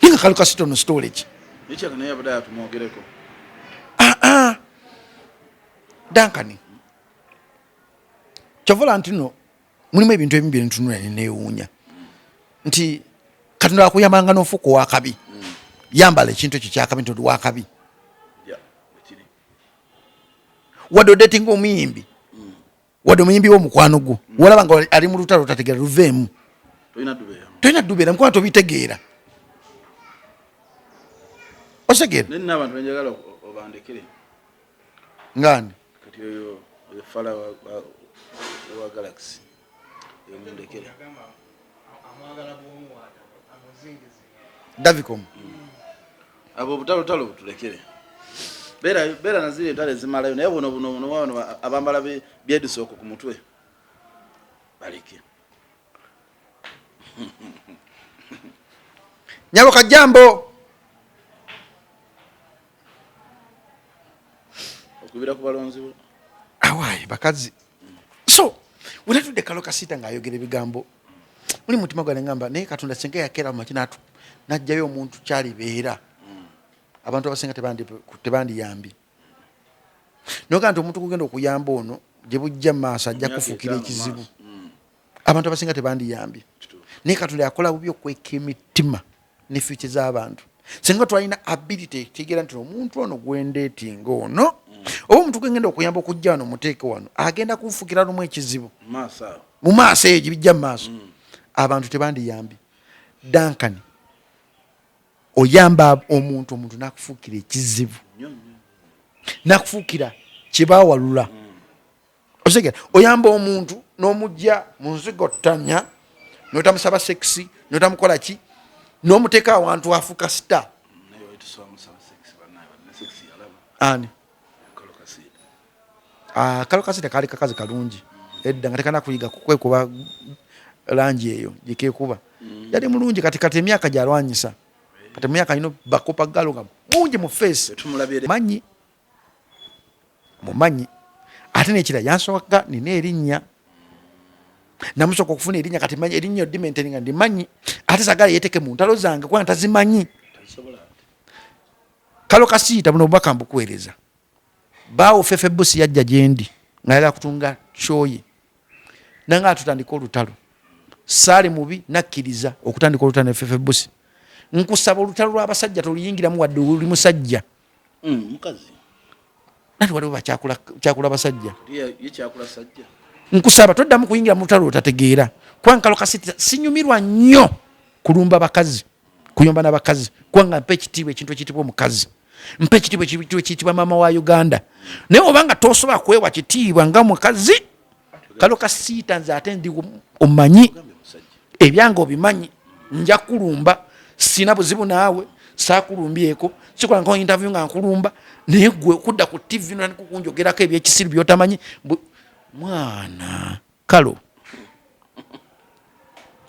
hinga kalo kasito no storage nicha kana yabada yatumwogereko Dankani kyovola nti no mulimu ebintu ebimu bye ntunula neewuunya nti Katonda akuyambanga n'ofuuka owakabi yambala ekintu ekyo kyakabi nti oli wakabi wadde odetinga omuyimbi wadde omuyimbi w'omukwano gwo walaba nga ali mu lutalo tategeera luveemu tolina dubeera mukwano tobitegeera osegeera n'abantu benjagala obandekere ngani kati oyo fala wa galaxy yomundekere Davicom abo butalo butulekere bera nazire tale zimalayo naye buno wano abambala byedisoko ku mutwe balike nyabo kajambo okubira ku balonzi bo awaye bakazi so unatudde Kalo Kasita ng'ayogera ebigambo muli mutima gwa ngamba naye Katonda senga yakera mu makinatu najjayo omuntu kyalibeera abantu abasenga tebandiyambi noga nti omuntu kugenda okuyamba ono gye bujja maaso ajja kufuukira ekizibu abantu abasenga tebandiyambi naye Katonda yakola bubi okweka emitima ne future z'abantu senga twalina ability tegera nti omuntu ono gwendeetinga ono oba omuntu gwengenda okuyamba okujja wano muteeke wano agenda kunfuukira lumu ekizibu mu maaso eyo bijja mu maaso abantu tebandiyambi Dankani oyamba omuntu nakufuukira ekizibu nakufuukira kibawalula osegera oyamba omuntu n'omujja mu nzigotanya notamusaba sexy notamukola ki n'omuteeka awantu afuuka star ani Kalo Kasita kali kakazi kalungi edda nga tekana kuyiga kukwekuba langi eyo gikekuba yali mulungi kati emyaka gyalwanyisa kati emyaka ino bakopa galo nga mungi mu face manyi mumanyi ate nekira yansoka nina erinnya namusoka okufuna erinnya kati manyi erinnya odimenteni nga ndimanyi ate sagala yeteke mu ntalo zange kuba ntazimanyi Kalo Kasita buno bubaka mbukuweereza bawo fefe busi yajja gyendi nga yagala kutunga kyoye nanga atutandika olutalo saali mubi nakkiriza okutandika olutalo ne fefe busi nkusaba olutalo lw'abasajja toluyingiramu wadde oli musajja mukazi nati waliwo bakyakula abasajja nkusaba toddamu kuyingira mu lutalo lwotategeera kubanga Kalo Kasita sinyumirwa nnyo kulumba bakazi kuyomba n'abakazi kubanga mpa ekitiibwa ekintu ekiyitibwa omukazi mpa ekitiibwa ekiyitibwa maama wa Uganda naye obanga tosobola kwewa kitiibwa nga mukazi Kalo Kasita nze ate ndi omanyi ebyange obimanyi nja kulumba sina buzibu naawe saakulumbyeko sikola nko interview nga nkulumba naye gwe okudda ku TV nkukunjogerako ebyekisiru byotamanyi mwana Kalo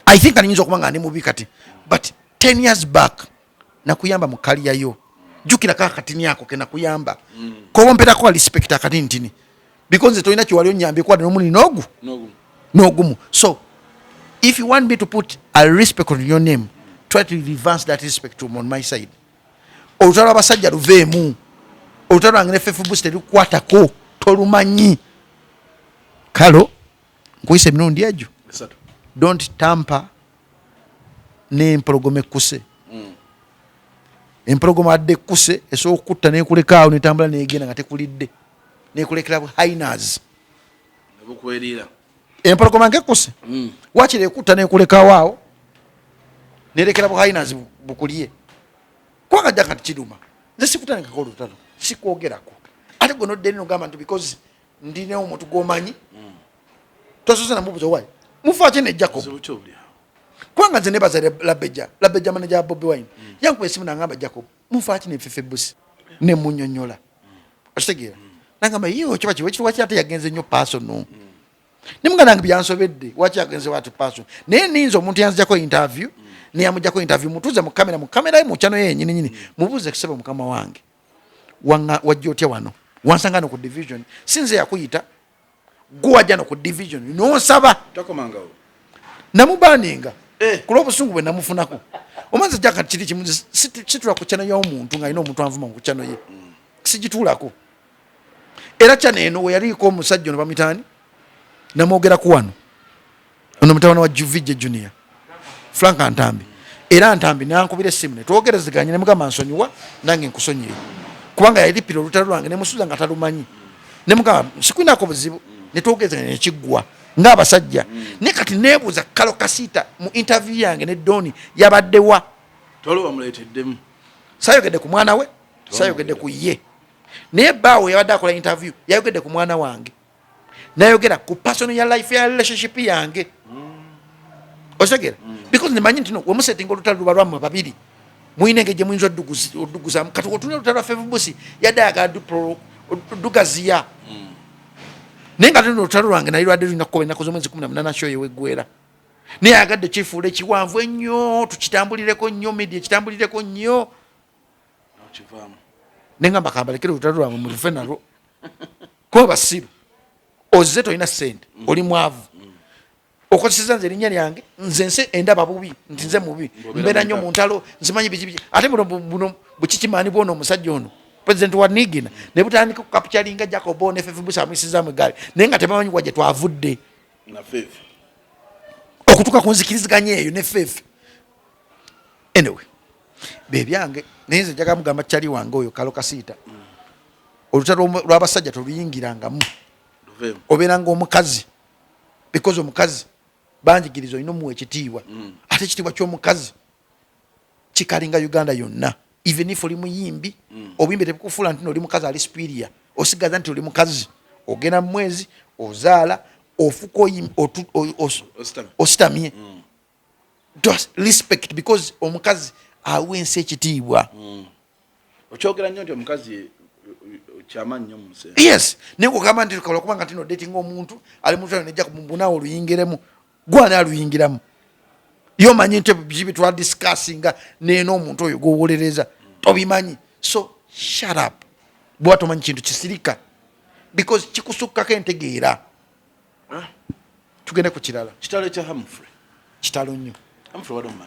I think aninza okuba nga ndi mubi kati but 10 years back nakuyamba mu kaliyayo jukira kakatini ako ke nakuyamba kowompetako respect akatini ntini because nze tolina kiwali onyambye kwada n'omuli n'ogumu so if you want me to put a respect on your name try to reverse that respect on my side olutalo abasajja luveemu olutalo lwange ne fefe busi terukwatako tolumanyi Kalo nkuyisa emirundi egyo don't tamper n'empologoma ekkuse empologoma adde ekkuse esobola okutta nekulekaawo netambula negenda nga tekulidde nekulekera hainas empologoma ngekkuse wakiri ekutta nekulekaawo awo nerekera buhainas bukulye kubanga jja kati kiruma nze sikutandikako olutalo sikwogerako ate gwe nodde nogamba nti because ndinawo omuntu gwomanyi tosoze namubuza wayi mufaaki ne Djjacob kubanga nze nebaza labejja manager ya Bobi Wine yankuba esimu nangamba Djjacob mufaaki nefefe busi nemunyonyola okitegeera nangamba yo kiba kiwe waki ate yagenze nnyo personal nimuga nange byansobedde waki yagenze watu personal naye ninza omuntu yanzijako interview neyamujjako interview mutuuze mu kamera ye mukyano yenyininyini mubuuze kusaba mukama wange wajja otya wano wansangano ku division sinze yakuyita guwajja no ku division nonsaba takomangawo namubaninga kulo obusungu bwe namufunako omanzi jaka kiri kimu situla ku kyano y'omuntu nga alina omuntu anvuma ku kyano ye sigituulako era channel eno we yaliko omusajja ono bamitani namwogera ku wano ono mutawana wa Juvije Junior Frank Antambi era Antambi nankubira essimu ne twogerezeganye ne mugamba nsonyiwa nange nkusonyiye kubanga yali piro olutalo lwange ne musuza nga talumanyi ne mugamba sikwinako buzibu ne twogerezeganye ne kiggwa ng'abasajja ne kati neebuuza Kalo Kasita mu interview yange ne Doni yabaddewa tolo bamuleeteddemu sayogedde ku mwana we sayogedde ku ye naye baawe yabadde akola interview yayogedde ku mwana wange nayogera ku personal ya life ya relationship yange osegera because nimanyi nti no wemusetinga olutalo luba lwammwe babiri muyina engeri gye muyinza odduguzamu kati otunula olutalo lwa Fevubusi yadde ayagala dugaziya naye nga tulina olutalo lwange naye lwadde lulina kukoba ennaku z'omwezi 18 show yeweggwera naye ayagadde kifuula ekiwanvu ennyo tukitambulireko nnyo media ekitambulireko nnyo nengamba kambalekere olutalo lwamwe mulufe nalwo kuba basiru ozze tolina ssente oli mwavu okozeseza nze erinnya lyange nze nse endaba bubi nti nze mubi mbeera nnyo mu ntalo nzimanyi biki ate buno bukikimaani bwono omusajja ono president wa Nigina ne butandika okukapityalinga Djjacob ne Fefe amuyisizaamu eggaali naye nga tebamanyi wa gye twavudde okutuuka ku nzikiriziganya eyo ne Fefe anyway bebyange naye nze njagala mugamba kyali wange oyo Kalo Kasita olutalo lw'abasajja toluyingirangamu obeeranga omukazi because omukazi banjigiriza olina omuwa ekitiibwa ate ekitiibwa ky'omukazi kikalinga Uganda yonna even if oli muyimbi obuyimbi tebukufuula nti oli mukazi ali superior osigaza nti oli mukazi ogenda mu mwezi ozaala ofuka ositamye respect because omukazi awa ensi ekitiibwa okyogera nnyo nti omukazi kyamanyi mu nsi yes naye kugamba nti tukola kubanga tino dating omuntu ali mu tano nejja kumubunaawo oluyingiremu gwana aluyingiramu yomanyi nti bibi twa discussinga neeno omuntu oyo gwowolereza tobimanyi so shut up bwa tomanyi kintu kisirika because kikusukkako entegeera tugende ku kirala kitalo kya Humphrey kitalo nnyo Humphrey wadomma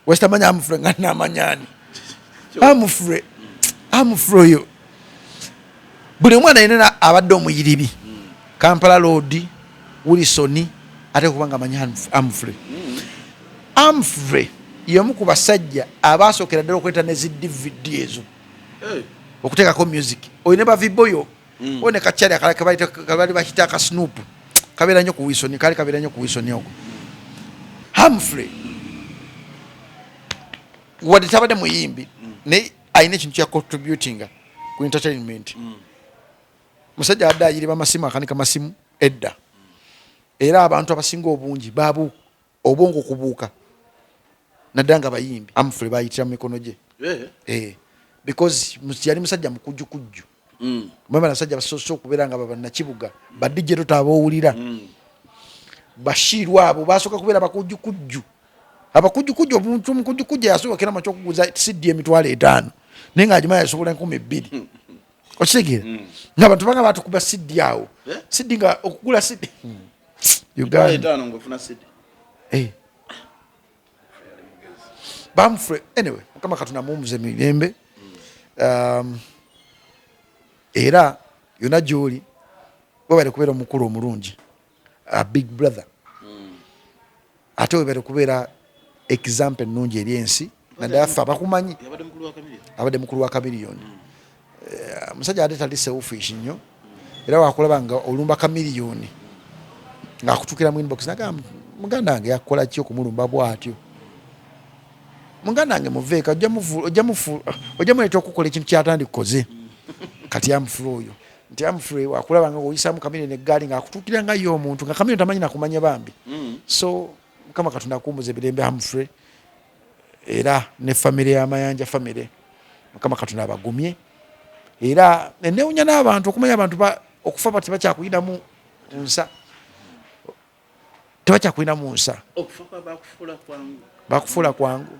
wesitamanya Humphrey nga namanyani Humphrey oyo buli omwana yenna abadde omuyiribi Kampala Road Wilson ate kubanga amanyi Humphrey y'omu ku basajja abaasookera ddala okweta ne zi DVD ezo okuteekako music oyine baviboyo one kakyali akabali bakita aka Snoop kabeera nnyo ku Wilson kali kabeera nnyo ku Wilson ogwo Humphrey wadde tabadde muyimbi naye ayina ekintu kya contributinga ku entertainment musajja adde ayiriba masimu akanika masimu edda era abantu abasinga obungi babu obwongo kubuuka naddala nga bayimbi Humphrey bayitira mu mikono gye because yali musajja mukujjukujju mwema nasajja basoose okubeera nga banakibuga badijjeto taboowulira bashiirwa abo basooka kubeera bakujjukujju abakujjukujju omuntu omukujjukujju yasookera maky okuguza CD emitwalo 5 naye ng'agimanya yasobola 20,000 okitegeera ng'abantu banga batukuba CD awo CD nga okugula CD Uganda Humphrey anyway mukama Katonda mumuze mirembe era yonna gy'oli webale kubeera omukulu omulungi big brother ate webale kubeera example ennungi eri ensi naddala ffe abakumanyi abadde mukulu wa Kamiliyoni musajja ate tali selfish nnyo era wakulaba nga olumba Kamiliyoni ng'akutukira mu inbox nagamba muganda wange yakola ki okumulumba bw'atyo muganda wange muveeka ojja muleeta okukola ekintu kyatandikoze kati Humphrey oyo nti Humphrey wakulaba nga oyisaamu Kamiliyoni eggaali ng'akutukira nga ye omuntu nga Kamiliyoni tamanyi nakumanya bambi so mukama Katonda akumbuze ebirembe Humphrey era ne famire ya Mayanja famire mukama Katonda abagumye era newunya n'abantu okumanya abantu okufa bati bakyakuyinamu nsa tebakyakulinamu nsa bakufuula kwangu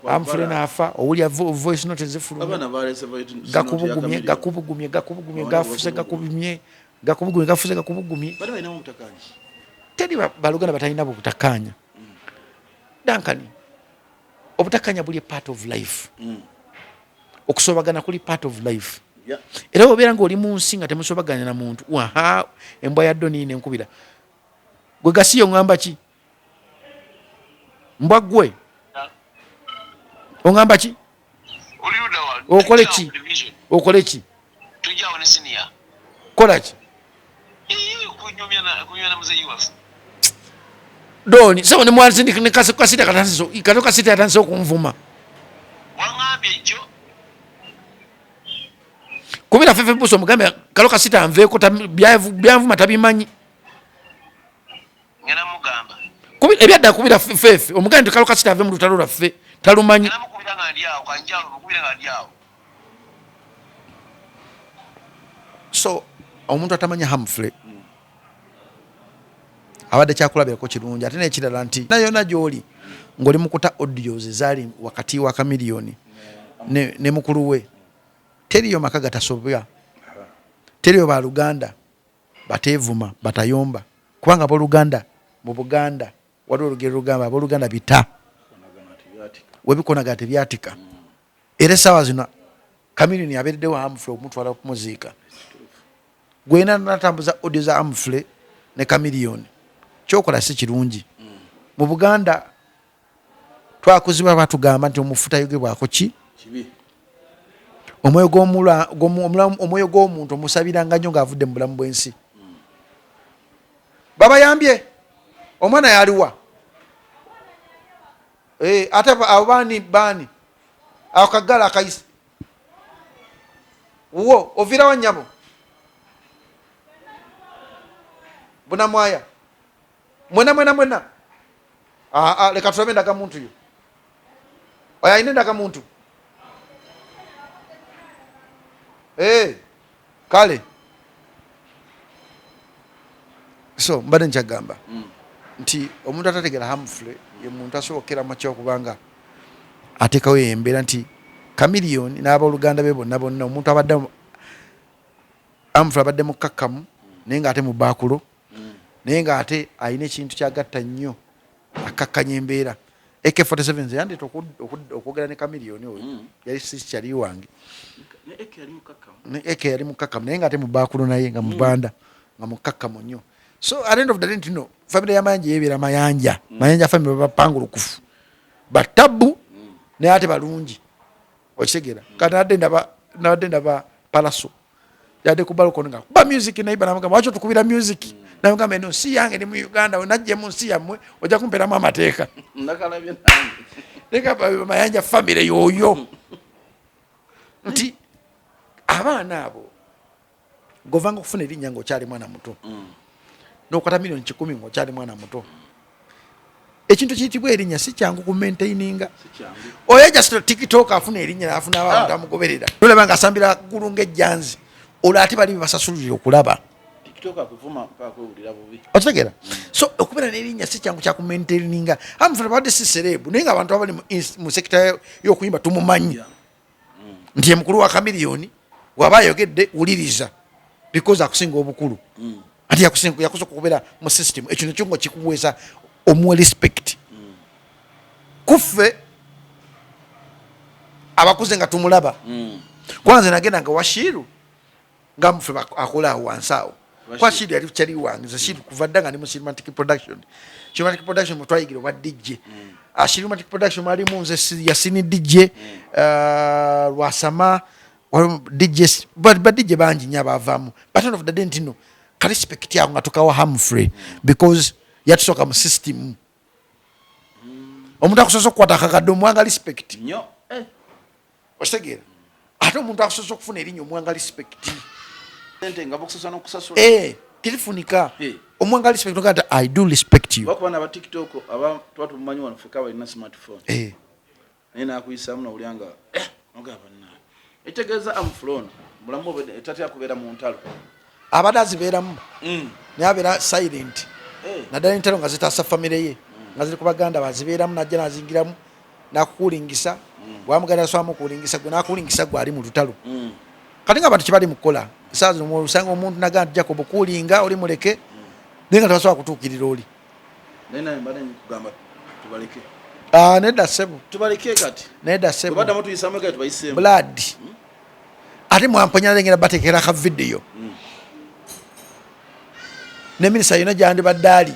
Humphrey naafa owulya voice note ezifuluma gakubugumye gafuse gakubugumye teri baluganda batalina butakanya dankani obutakanya buli part of life okusobagana kuli part of life era obeera ng'oli mu nsi nga temusobaganya na muntu waha embwa ya Doni nenkubira gwe Gasiya oŋŋamba ki mbwa ggwe oŋŋamba ki okole ki okole ki kola ki Doni sawa ne mwanzi ne kasita katandise okunvuma kubira fefe buso mugambe kalo kasita anveeko byanvuma tabimanyi kubira ebyadda kubira fefe omugambe kalo kasita ave mu lutalo lwaffe talumanyi so omuntu atamanya Humphrey abadde kyakulabirako kirungi ate nekirala nti nayona gyoli ng'oli mukuta audios ezaali wakati wa Chameleone ne mukulu we teriyo maka gatasobya teriyo baluganda bateevuma batayomba kubanga boluganda mu Buganda waliwo olugero lugamba aboluganda bita webikonaga tebyatika era essaawa zino Chameleone abeereddewo Humphrey omutwala okumuziika gwena natambuza audio za Humphrey ne Chameleone kyokola si kirungi mu Buganda twakuzibwa batugamba nti omufuta yogebwako ki omwoyo gw'omuntu omusabiranga nnyo ng'avudde mu bulamu bw'ensi babayambye omwana yaliwa ate abo baani ako kaggala akayise wo ovirawo nnyabo bunamwaya mwena leka tulabe endagamuntu yo oyo alina endagamuntu kale so mbadde nkyagamba nti omuntu atategera Humphrey ye muntu asobokera makya okubanga ateekawo embeera nti Chameleone n'abooluganda be bonna omuntu abadde Humphrey abadde mukakkamu naye ng'ate mu baakulo naye ng'ate alina ekintu kyagatta nnyo akakkanya embeera AK47 ze yandeeta okwogera ne Chameleone oyo yali sikyali wange AK yali mukakkamu naye ng'ate mu baakulo naye nga mubanda nga mukakkamu nnyo so at the end of the day ntino famire ya Mayanja yebeera Mayanja famire bapangulukufu batabu naye ate balungi okitegeera kati nabadde ndaba Palaso yadde ku balkoni nga kuba music naiba namugamba wacho tukubira music namugamba eno si yange ni mu Uganda onajje mu nsi yammwe ojja kumperamu amateeka nakalabye nange leka Mayanja famire yoyo nti abaana abo govanga okufuna erinnya ng'okyali mwana muto n'okwata milioni 10 ng'okyali mwana muto ekintu kiyitibwa erinnya si kyangu ku maintaininga oyo just TikTok afuna erinnya n'afuna abantu amugoberera nolaba nga asambira ggulu ng'ejjanzi olwo ate bali basasulire okulaba okitegera so okubeera n'erinnya si kyangu kyakumaintaininga Humphrey badde si serebu naye nga abantu abali mu sekita y'okuyimba tumumanyi nti ye mukulu wa Chameleone waba ayogedde wuliriza because akusinga obukulu ati yakusooka okubeera mu system ekyo nekyo nga kikuweesa omuwe respect kuffe abakuze nga tumulaba kwanza nagenda nga washiru nga Humphrey akola awo wansi awo kwashiru yali kyali wange nze shiru kuva dda nga ndi mu cinematic production mutwayigira oba DJ cinematic production mwalimu nze yasini DJ Lwasama DJ ba DJ bangi nnyo abaavaamu but end of the day ntino ka respect yangu nga tukawa Humphrey because yatusooka mu system omuntu akusoose okukwata akakadde omuwanga respect nnyo okitegeera ate omuntu akusoose okufuna erinnya omuwanga respect nga bokusasula n'okusasula tirifunika omuwanga respect nogata I do respect you bakuba na TikTok aba tuba tumumanyi wano feka balina smartphone naye nakuyisaamu nawulyanga nogamba naye etegeeza Humphrey mulamu etatera kubeera mu ntalo abadde azibeeramu naye abeera silent naddala entalo nga zitaasa famire ye nga ziri ku baganda bazibeeramu najja nazingiramu nakukulingisa bwamuganda swamu okulingisa gwe nakulingisa gwe ali mu lutalo kati nga abantu kibali mu kukola saa zino osanga omuntu nagamba nti Djjacob okulinga oli muleke naye nga tebasobola kutuukirira oli tubaleke nedda ssebo tubaleke kati nedda ssebo tubaddamu tuyisamu kati tubayiseemu blood ate mwamponya lengera batekera ka video ne minisita yona jandi badali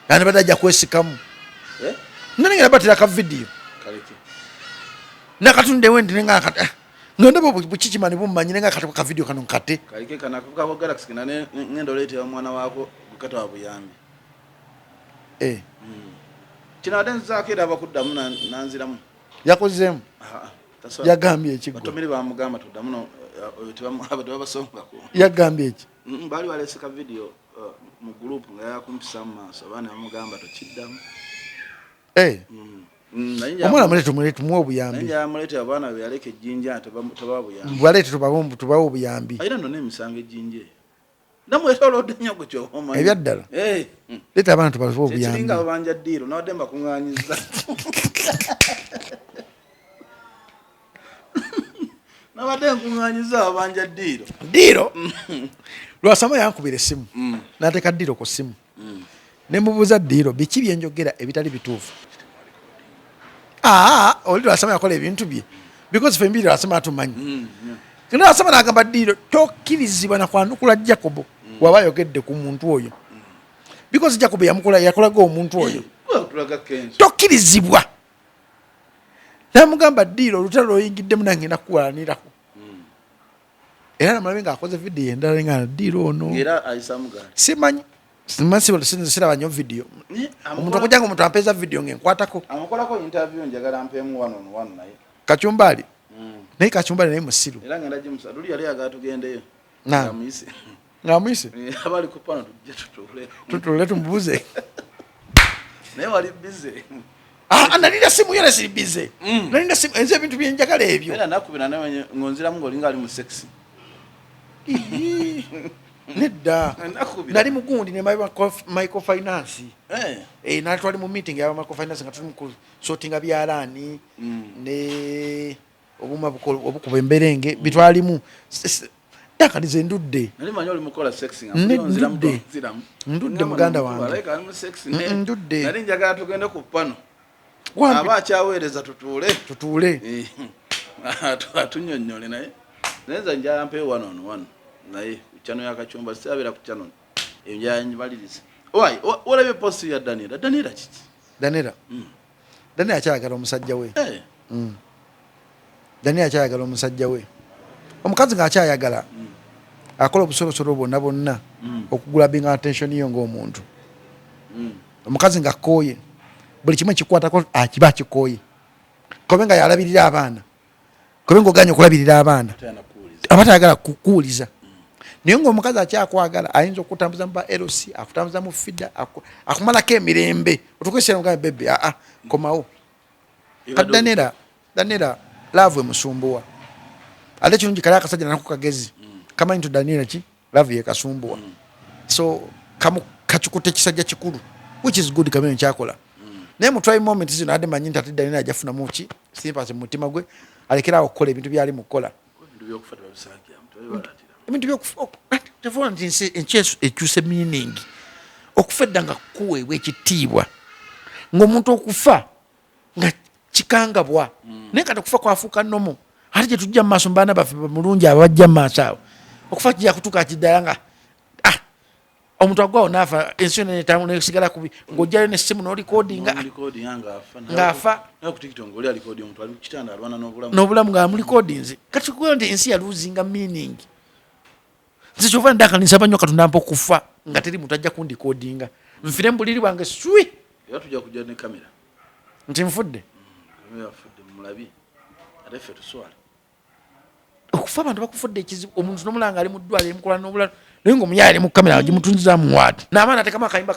yani badaja kwesikamu nalengera batera ka video nakatunde wendi nenga kata ngondabo buchichimani bummanyi nenga kata ka video kano nkate kalike kana kuka ko galaxy kina ngendo lete ya mwana wako gukata wabuyambi kina denza kida bakuddamu nanziramu yakozemu yagambye ekigo batomiri bamugamba tuddamu tebabasongako yagambye eki bali waleseka video mu group nga yakumpisa maaso abana bamugamba tokiddamu omwana mulete muwe obuyambi nanja mulete abana byaleke ejjinja tebabuyambi balete tubawe obuyambi ayina nno n'emisango ejjinje namwetolodde nnyo ku kyoma ebyaddala leta abana tubawe obuyambi kiringa babanja ddiiro nawadde mbakuŋŋaanyiza nawadde nkuŋŋaanyiza babanja ddiiro lwasama yankubira essimu n'ateeka ddiiro ku ssimu ne mubuuza ddiiro biki byenjogera ebitali bituufu oli lwasama yakola ebintu bye because fe mbiri lwasama atumanyi kino lwasama n'agamba ddiiro tokkirizibwa nakwanukula Djjacob waba ayogedde ku muntu oyo because Djjacob yakolaga omuntu oyo tokkirizibwa namugamba ddiiro olutalo lwoyingiddemu nange nakuwalanirako era namulabe ng'akoze video endala nga ddiiro ono simanyi siraba nnyo video omuntu okujja nga omuntu ampeeza video ngenkwatako amukolako interview njagala mpeemu 1-on-1 naye Kachumbali naye Kachumbali naye musiru era ngenda jimusa luli yali agatugendeyo ngamuyise abali kupana tujja tutule tumubuze naye wali busy nalina simu yona siri busy nalina simu enze ebintu byenjagala ebyo era nakubira nawe ngonziramu ng'olinga ali mu sexy nedda nali mugundi ne microfinance nali twali mu meeting ya microfinance nga tuli mu sortinga byalaani ne obuma obukuba emberenge bitwalimu ndakalize ndudde nali manyi oli mukola sexy nga ndudde muganda wange ndudde nali njagala tugende ku pano aba akyaweereza tutuule atunyonnyole naye neza njala mpe 1-on-1 naye chano ya Kachumba sibira ku chano enjaya nyibaliriza olabye post ya Daniela kiki Daniela akyagala omusajja we Daniela akyagala omusajja we omukazi ng'akyayagala akola obusolosolo bonna okugula binga attention yo ng'omuntu omukazi ng'akooye buli kimu kikwatako akiba akikooye kobe nga yalabirira abaana kobe ng'oganya okulabirira abaana abatayagala kukuuliza naye ng'omukazi akyakwagala ayinza okutambuza mu ba LC akutambuza mu FIDA akumalako emirembe otukwesera mugambe bebe komawo Daniela laavu emusumbuwa ate kirungi kali akasajja nako kagezi kamanyi nti Daniela ki laavu yekasumbuwa so kachukute kisajja kikulu which is good kamene kyakola naye mu try moment zino ade manyi nti ate Daniela ajafunamu ki simpasi mu mutima gwe alekerawo okukola ebintu byali mukukola ebintu byokufuna nti ensi ekyuse meaning okufedda nga kuweebwa ekitiibwa ng'omuntu okufa nga kikangabwa naye kati okufa kwafuuka nnomo ate gye tujja mu maaso mu baana baffe mulungi abajja mu maaso awo okufa kijja kutuuka kiddala nga omuntu agwawo n'afa ensi yonna netamu nesigala kubi ng'ojjayo n'essimu n'olikodinga ng'afa n'obulamu ng'amulikodinze kati kikuwa nti ensi yaluzinga meaning nze kyova ndakalinisa banyo Katonda mpa okufa nga teri muntu ajja kundikodinga nfire mu buliri bwange swi era tujja kujja ne kamera nti nfudde mulabi ate ffe tuswala okufa abantu bakufudde ekizibu omuntu n'omulanga ali mu ddwaliro emukola n'obulala naye ng'omuyaaya ali mu kamera agimutunziza mu waadi n'abaana atekamu akayimba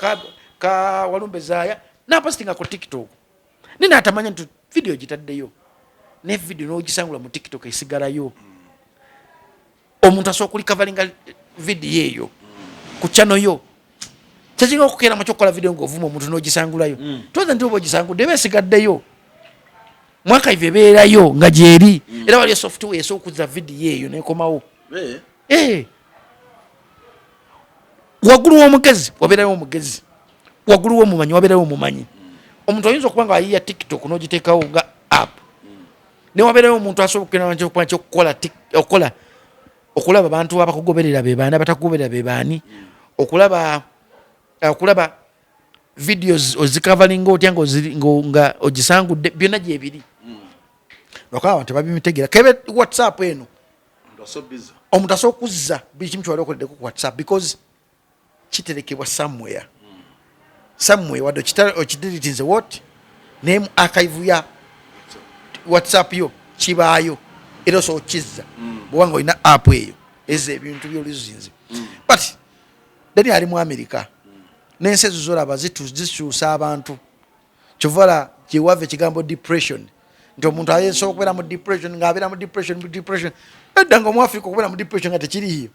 ka walumbezaaya n'apositinga ku TikTok naye n'atamanya nti video gitaddeyo ne video n'ogisangula mu TikTok esigalayo omuntu asobola okulikavalinga video eyo ku channel yo kyakinga okukeera mu kyokukola video ng'ovuma omuntu n'ogisangulayo toza nti oba ogisangudde eba esigaddeyo mwaka ive beerayo nga gyeri era waliyo software esookuza video eyo nekomawo waggulu w'omugezi wabeerayo omugezi waggulu w'omumanyi wabeerayo omumanyi omuntu oyinza okuba nga wayiya TikTok n'ogiteekawo nga app ne wabeerayo omuntu asobola okukena okukola okulaba abantu abakugoberera be baani abatakugoberera be baani okulaba videos ozikavalinga otya nga ogisangudde byonna gyebiri nokaa abantu babimitegera kebe whatsapp eno omuntu asobola okuzza buli kimu kyewali okoleddeko ku whatsapp because kiterekebwa somewhere wadde okidiritinze what name archive ya whatsapp yo kibaayo era osobola okizza bwobanga olina app eyo ezo ebintu byolizinze but dani ali mu America n'ensi ezo zolaba zikyusa abantu kyovala gyewava ekigambo depression nti omuntu ayesobola okubeera mu depression ng'abeera mu depression edda nga omuafrika okubeera mu depression nga tekiriiyo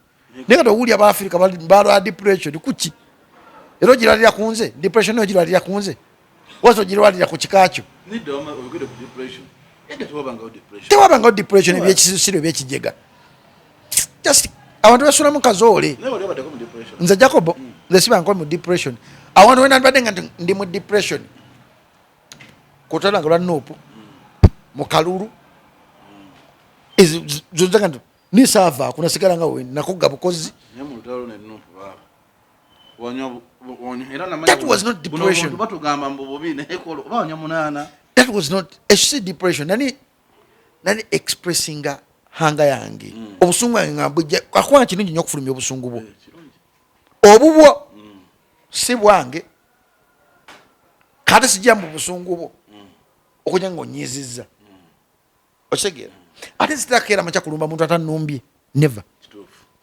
naye kati owulya abaafrika balwala depression kuki era ogiralira ku nze depression eyo ogiralira ku nze wasi ogirwalira ku kikakyo tewabangawo depression ebyekisiro ebyekijega just abantu basula mu kazoole nze Jacob nze sibankola mu depression awantu wena mbadde nga ndi mu depression kutala nga lwa nopu mu kalulu zonzaga nti nisava kunasigala nga we nakugga bukozi that was not depression that was not a depression nani expressing hanga yange obusungu yange ngambujja akubanga kirungi nnyo okufulumya obusungu bwo obubwo si bwange kati sijja mu busungu bwo okuja nga onyizizza okitegeera ate sitakeera makya kulumba muntu atanumbye never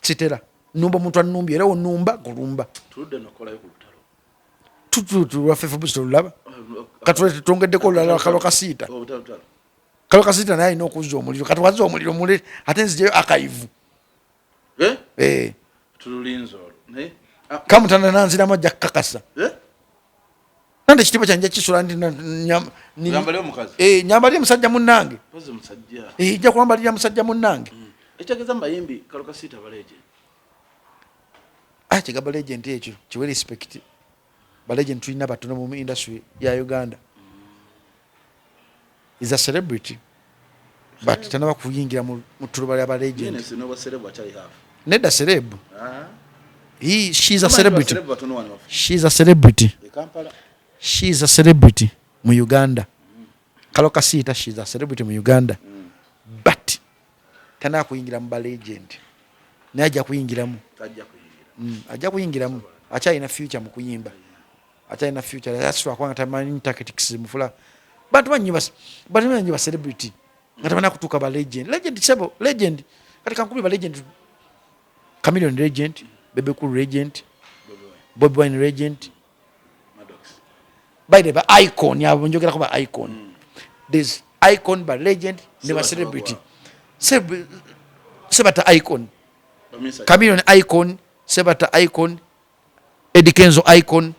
sitera numba muntu anumbye era onumba kulumba lwaffe buzi tolulaba kati twongeddeko olulala kalo kasiita naye alina okuzza omuliro kati wazza omuliro mule ate nzijeyo akayivu kamutanda nanziramu ajja kukakasa nande ekitiibwa kyanje kisula nti nyambalire musajja munnange ejja kwambalira musajja munnange kigamba legend ekyo kiwe respect balegend tulina batono mu industry ya Uganda is a celebrity but tanaba kuyingira mu tuluba lya balegend nedda celeb she's a celebrity she's a celebrity mu Uganda kaloka sita she's a celebrity mu Uganda but tanaba kuyingira mu balegend naye ajja kuyingiramu ajja kuyingiramu akyalina future mu kuyimba akyalina future that's why kwanga tamanyi tactics mufula bantu banyi ba celebrity nga tamana kutuuka ba legend sebo legend kati kankumi ba legend Chameleon legend Bebe Cool legend Bobby Wine legend by the icon yabo njogera ko ba icon there's icon ba legend ne ba celebrity sebata icon Chameleon icon sebata icon Eddie Kenzo icon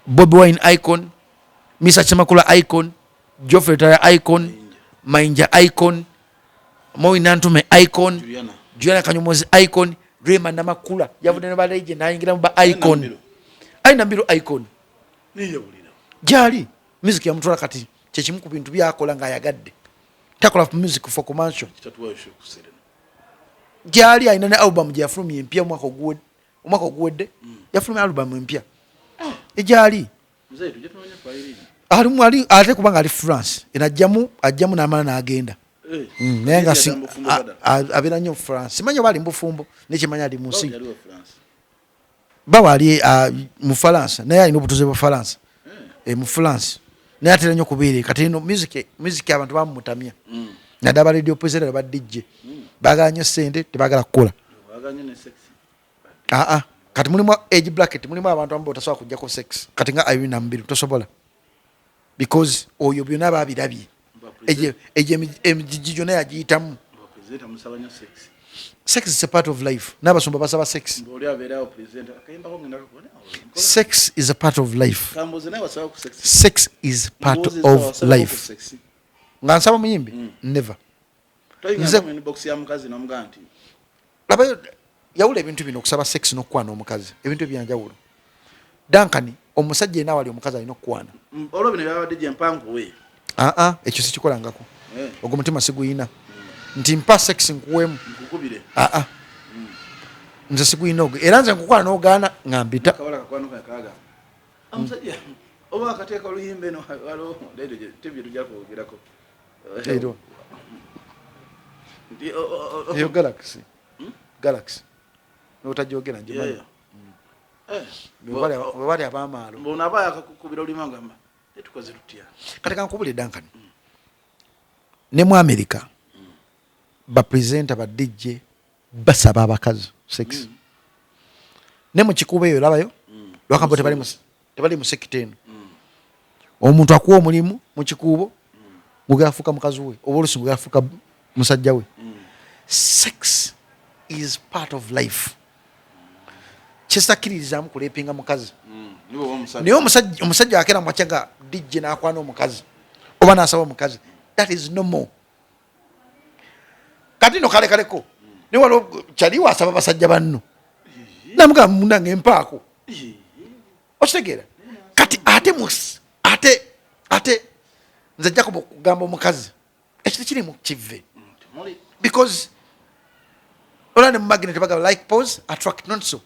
Bobby Wine icon Misa Chamakula icon Geoffrey Taya icon Mayanja icon Moi Nantume icon Juliana Kanyomozi icon Rema Namakula yavudde ne ba legend ayingira mu ba icon aina mbiro icon jali music ya mutwala kati kyekimu ku bintu byakola nga yagadde takola music for commercial jali aina ne album gyafulumye empya omwaka oguwedde yafulumye album empya ejali ali ate kubanga ali France ajjamu n'amala n'agenda naye nga abeera nnyo France simanyi oba ali mbufumbo nekimanya ali mu nsi bawa ali mu Faransa naye alina obutuze bwa Faransa mu France naye atera nnyo okubeera kati eno music abantu bamutamya naddala ba radio presenter ba DJ baagala nnyo ssente tebaagala kukola kati mulimu age bracket mulimu abantu ambao tasobola kujjako sex kati nga ayina mbiri tosobola because oyo byonna babirabye emijijo naye agiyitamu sex is a part of life n'abasumba basaba sex sex is a part of life sex is part of life nga nsaba muyimbi never labayo yawula ebintu bino okusaba sex n'okukwana omukazi ebintu ebyanjawulo Duncan omusajja ena wali omukazi alina okukwana olwo bino byabadde gye mpangu we ekyo sikikolangako ogwo mutima siguyina nti mpa sex nkuweemu nze siguyina era nze nkukola n'ogaana ngambita oba akateeka oluyimba eno waliwo tebye tujja kwogerako eyo galaxy notajogera njimanyi webali abamaalo bona aba yakakukubira olima ngamba tetukoze tutya kati kankubulire Duncan ne mu America bapresenta ba DJ basaba abakazi sex ne mu kikuba eyo labayo lwakambo tebali mu sekita eno omuntu akuwa omulimu mu kikubo gwegafuuka mukazi we oba olusi gwegafuuka musajja we sex is part of life kyesakiririzaamu kulepinga mukazi naye omusajja akera mwacaga DJ nakwana omukazi oba nasaba omukazi that is no more kati no kalekaleko naye waliwo kyaliwo asaba basajja banno namugamba munange empaako okitegeera kati ate nze Djjacob okugamba omukazi ekyo tekirimu kive because olane mu magnet bagamba like pose attract not so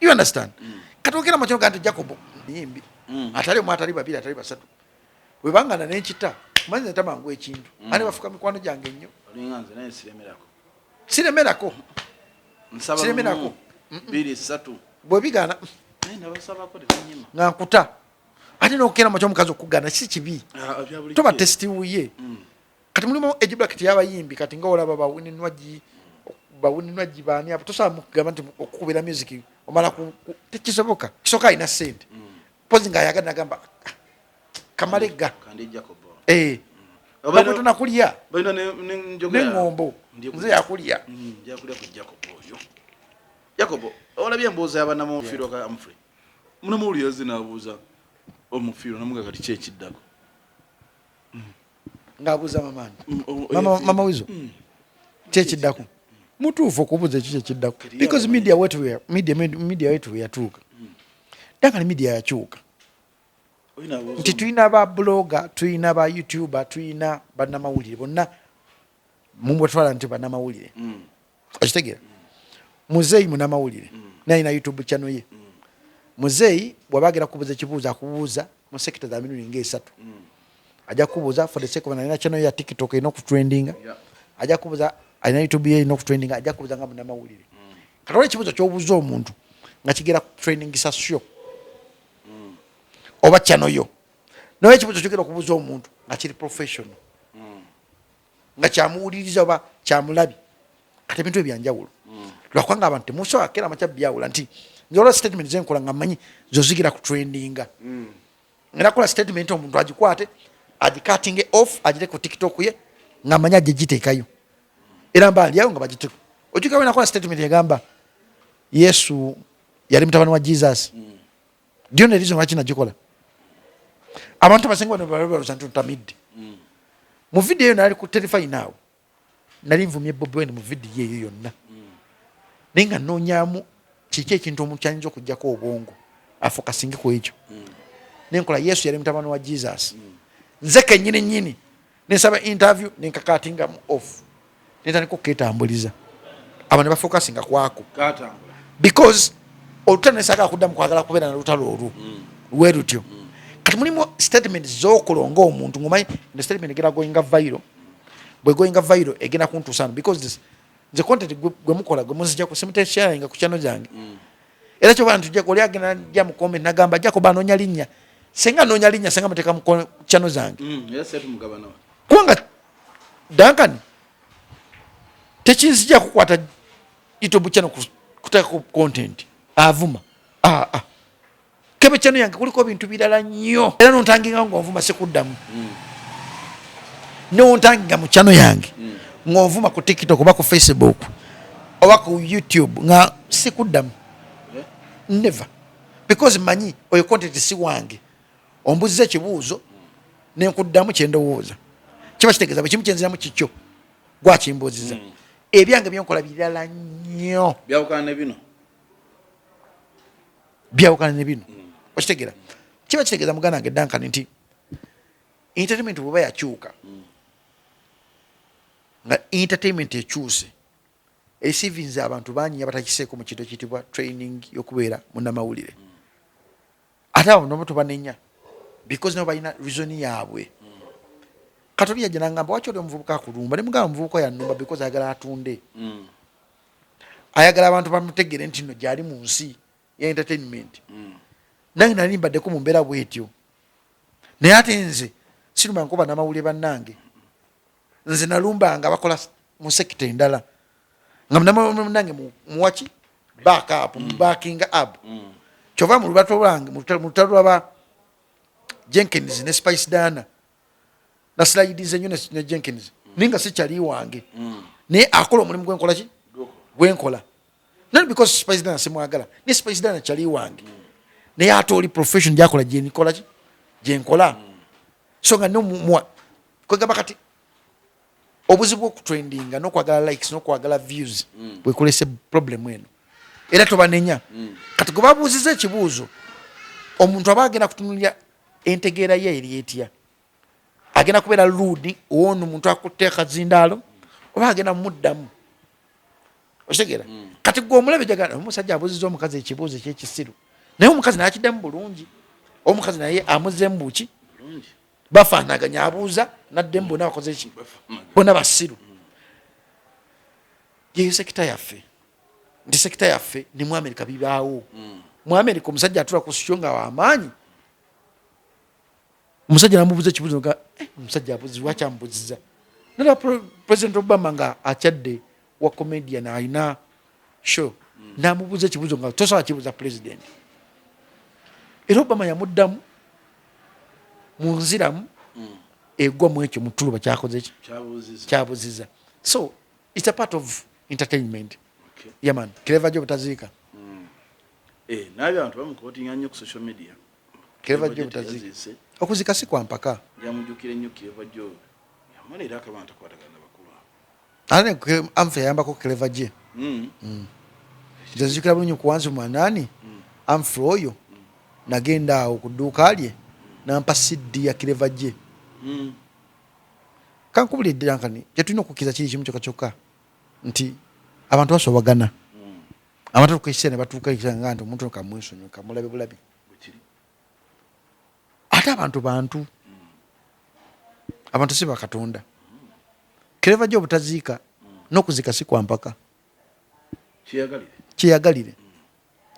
you understand kati ogera makino gante Djjacob yimbi atali mu atali babiri atali basatu webangana n'enkita manyi ntamangu ekintu ane bafuka mikwano gyange nnyo olinganze naye siremerako biri satu bwe bigana nabasabako tebinyima ngankuta ate n'okugenda mu kyomukazi okugana si kibi toba testiwuye kati mulimu egibracket y'abayimbi kati nga olaba bawuninwagi baani abo tosobola mukugamba nti okukubira music omala tekisoboka kisooka alina ssente pozi ng'ayagala nagamba kamalega bakutona kulya neŋŋombo nze yakulya Djjacob olabye emboozi y'abanamufiirwa ka Humphrey munamuwulira zinaabuuza omufiirwa namuga kati ki ekiddako ng'abuuza mama wizo ki ekiddako mutuufu okubuuza ekyo kyekiddako because media wetu weyatuuka danga ne media yakyuka nti tulina ba blogger tulina ba youtuber tulina bannamawulire bonna mumwetwala nti bannamawulire okitegeera muzeeyi munamawulire nayina YouTube channel ye muzeeyi bwabagera kubuuza ekibuuzo akubuuza mu sekita za mirundi ng'esatu ajja kubuuza for the sake of nayina channel ya TikTok erina okutrendinga ajja kubuuza alina YouTube ye erina okutrendinga ajja kubuuza nga munamawulire kati olwo ekibuuzo ky'obuuza omuntu nga kigera kutrendingisa sho oba channel yo naye ekibuuzo kyogera okubuuza omuntu nga kiri professional nga kyamuwuliriza oba kyamulabi kati ebintu ebyanjawulo lwakubanga abantu temusobola akera amakya byawula nti nze olwa statement zenkola nga mmanyi zozigira ku trendinga era kola statement omuntu agikwate agikatinge off agire ku TikTok ye nga mmanyi ajje giteekayo era mba aliayo nga bagiteko ojjukira nakola statement egamba Yesu yali mutabani wa Jesus dio ne reason lwaki nagikola abantu abasinga bano babaluza nti ntamidde mu video eyo nali ku Terrify Now nali nvumye Bobi Wine mu video eyo yonna naye nga nnoonyaamu kiki ekintu omuntu kyayinza okugjako obwongo afokasinge ku ekyo nenkola Yesu yali mutabani wa Jesus nze kennyini nnyini nensaba interview nenkakatingamu off nentandika okukeetambuliza abo ne bafokasinga kwako because olutalo nesagala kuddamu kwagala kubeera na lutalo olwo lwe lutyo kati mulimu statement z'okulonga omuntu ngomanyi ne statement egenda goyinga viral bwe goyinga viral egenda kuntuusaano because nze content gwe mukola gwe muzijjako simutasharinga ku channel zange era kyoba ntujja oli agenda najja mu comment nagamba Djjacob anoonya linnya senga anoonya linnya senga muteeka mu channel zange kubanga Duncan tekinzijja kukwata YouTube channel kuteeka ku content avuma kebe channel yange kuliko bintu birala nnyo era nontanginga ng'onvuma sikuddamu nontanginga mu channel yange ng'onvuma ku TikTok oba ku Facebook oba ku YouTube nga sikuddamu never because manyi oyo content si wange ombuziza ekibuuzo nenkuddamu kyendowooza kiba kitegeeza bwe kimu kyenziramu kikyo gwakimbuuziza ebyange byonkola birala nnyo byawukana ne bino okitegeera kiba kitegeeza muganda wange Duncan nti entertainment bweba yakyuka nga entertainment ekyuse esivinze abantu banyinya batakiseeko mu kintu ekiyitibwa training y'okubeera munnamawulire ate abo nobo tubanenya because nabo balina reason yaabwe Katoli yajja n'angamba waki oli omuvubuka akulumba ne mugamba omuvubuka yannumba because ayagala atunde ayagala abantu bamutegere nti nno gyali mu nsi ya entertainment nange nali mbaddeko mu mbeera bwetyo naye ate nze siruma nkuba n'amawulire bannange nze nalumbanga bakola mu sekita endala nga munange muwaki back up backing up kyova mu lubato lwange mu lutalo lwaba Jenkins ne Spice Dana na slides nnyo ne Jenkins ninga sikyali wange naye akola omulimu gwenkola ki gwenkola not because Spice Dana simwagala ne Spice Dana kyali wange naye ate oli profession gyakola gyenikola ki gyenkola so nga no kwegamba kati obuzibu okutrendinga n'okwagala likes n'okwagala views bwekolese problem eno era tobanenya kati gwe babuuziza ekibuuzo omuntu aba agenda kutunulira entegeera ye eri etya agenda kubeera ludi ono omuntu akutte akazindaalo oba agenda muddamu okitegeera kati gwe omulabe jagala omusajja abuuziza omukazi ekibuuzo ekyekisiru naye omukazi n'akiddamu bulungi omukazi naye amuzeemu buki bafaanaganya abuuza naddemu bonna bakoze ki bonna basiru yeyo sekita yaffe nti sekita yaffe ne mu Amerika bibaawo mu Amerika omusajja atula ku sityo nga w'amaanyi omusajja namubuuza ekibuuzo nga omusajja abuuzibwa akyamubuuziza nala President Obama nga akyadde wa comedian alina show namubuuza ekibuuzo nga tosobola kibuuza president era Obama yamuddamu mu nziramu egwa mu ekyo mutuluba kyakoze ki kyabuuziza so it's a part of entertainment yaman Clever Joe butaziika naye abantu bamukotinga nnyo ku social media Clever Joe butaziika okuzika si kwa mpaka yamujjukira nnyo Clever Joe yamalira akabantu akwatagana bakulu ane Humphrey yayambako Clever Joe nzijukira bulungi ku wansi mwanani Humphrey oyo nagenda awo ku dduuka lye nampa CD ya Clever Joe kankubulidde dankani gyetulina okukkiriza kiri kimu kyokka kyokka nti abantu basobagana abantu tukisene batuuka nga nti omuntu kamwesonyiwa mulabe bulabi ate abantu abantu si bakatonda Clever Joe butaziika n'okuzika si kwa mpaka kyeyagalire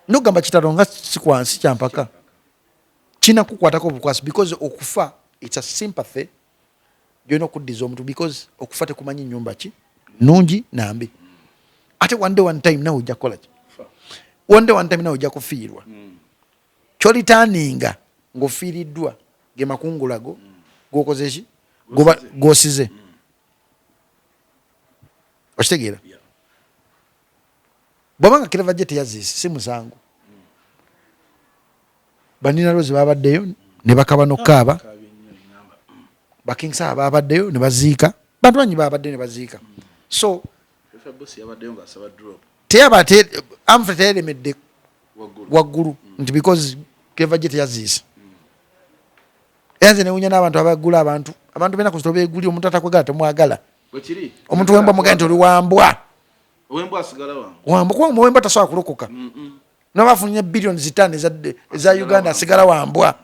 nogamba kitalo nga si kwansi kya mpaka kina kukwatako obukwasi because okufa it's a sympathy gyona okuddiza omuntu because okufa tekumanyi nnyumba ki nungi nambi ate one time nawe ojja kukola ki one time nawe ojja kufiirwa kyolitaaninga ng'ofiiriddwa ge makungulago g'okoze ki g'osize okitegeera bw'abanga Clever Joe teyaziise si musango banina Rose babaddeyo ne bakaba n'okaaba bakingsa babaddeyo ne baziika bantu banyi babadde ne baziika so teyaba Humphrey teyelemedde waggulu nti because Clever Joe teyaziise era nze newunya n'abantu abaggula abantu bena kusito beeguli omuntu atakwegala temwagala omuntu wembwa mugaye nti oli wambwa wembwa tasobola kulokoka n'abafunye billioni 5 eza Uganda asigala wambwa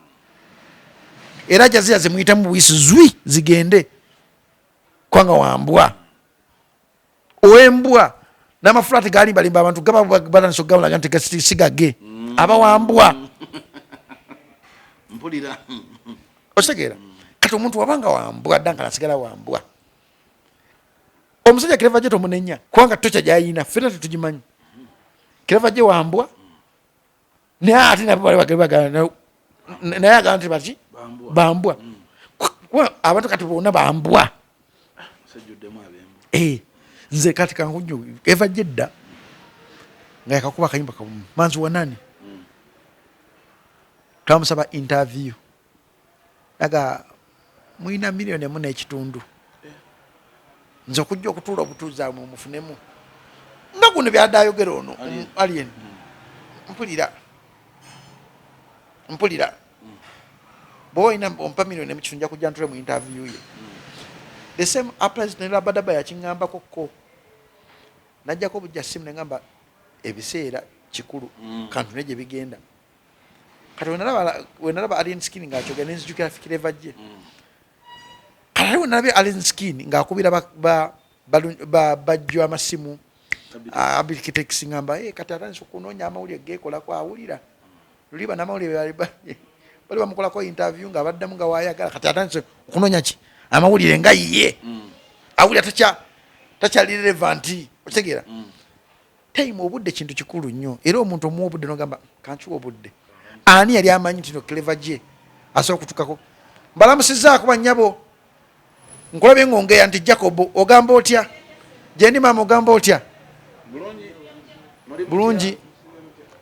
era jaziya zimuyitamu buyisi zwi zigende kwanga wambwa owembwa n'amafulati galimbalimba abantu gababalanisa okugabulaga nti sigage aba wambwa mpulira okitegeera kati omuntu wabanga wambwa ddanka nasigala wambwa omusajja Clever Joe tomunenya kubanga tocha gyayina ffena tetugimanyi Clever Joe wambwa naye ate nabo bali bagala naye agamba nti bati bambwa abantu kati bonna bambwa nze kati kankunyo Clever Joe dda nga yakakuba akayimba kamu manzi wanani twamusaba interview aga mulina miliyoni emu n'ekitundu nze okujja okutuula obutuuzaamu omufunemu nga guno byadayogera ono alien mpulira bw'oba olina ompa miliyoni emu kitundu nja kujja ntule mu interview ye the same applies ne Labadaba yakiŋŋambako ko najjako obujja simu nengamba ebiseera kikulu kantu neje bigenda kati wenalaba Alien Skin ng'akyogera nenzijukira Fikireva gye kati wenalabye Alien Skin ng'akubira bajjo amasimu abilikitex ngamba kati atandise okunoonya amawulire geekolako awulira luli banamawulire bali bamukolako interview ng'abaddamu nga waayagala kati atandise okunoonya ki amawulire nga ye awulira takyali relevant otegeera time obudde kintu kikulu nnyo era omuntu omuwa obudde nogamba kankiwa obudde ani yali amanyi nti no Clever gye asobola okutukako mbalamusizaako bannyabo nkulabye ng'ongeya nti Jacob ogamba otya gyendi maama ogamba otya bulungi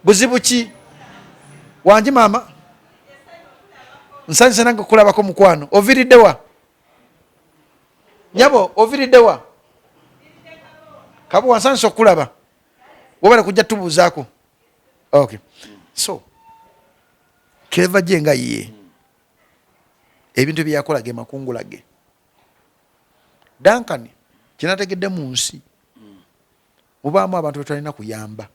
buzibu ki wangi maama nsanyusa nange okulabako mukwano oviriddewa nyabo oviriddewa kabu wansanyusa okulaba wabala kujja tubuuzaako okay so Clever gye nga ye ebintu byeyakola ge makungula ge Duncan kinategedde mu nsi mubaamu abantu betwalina kuyamba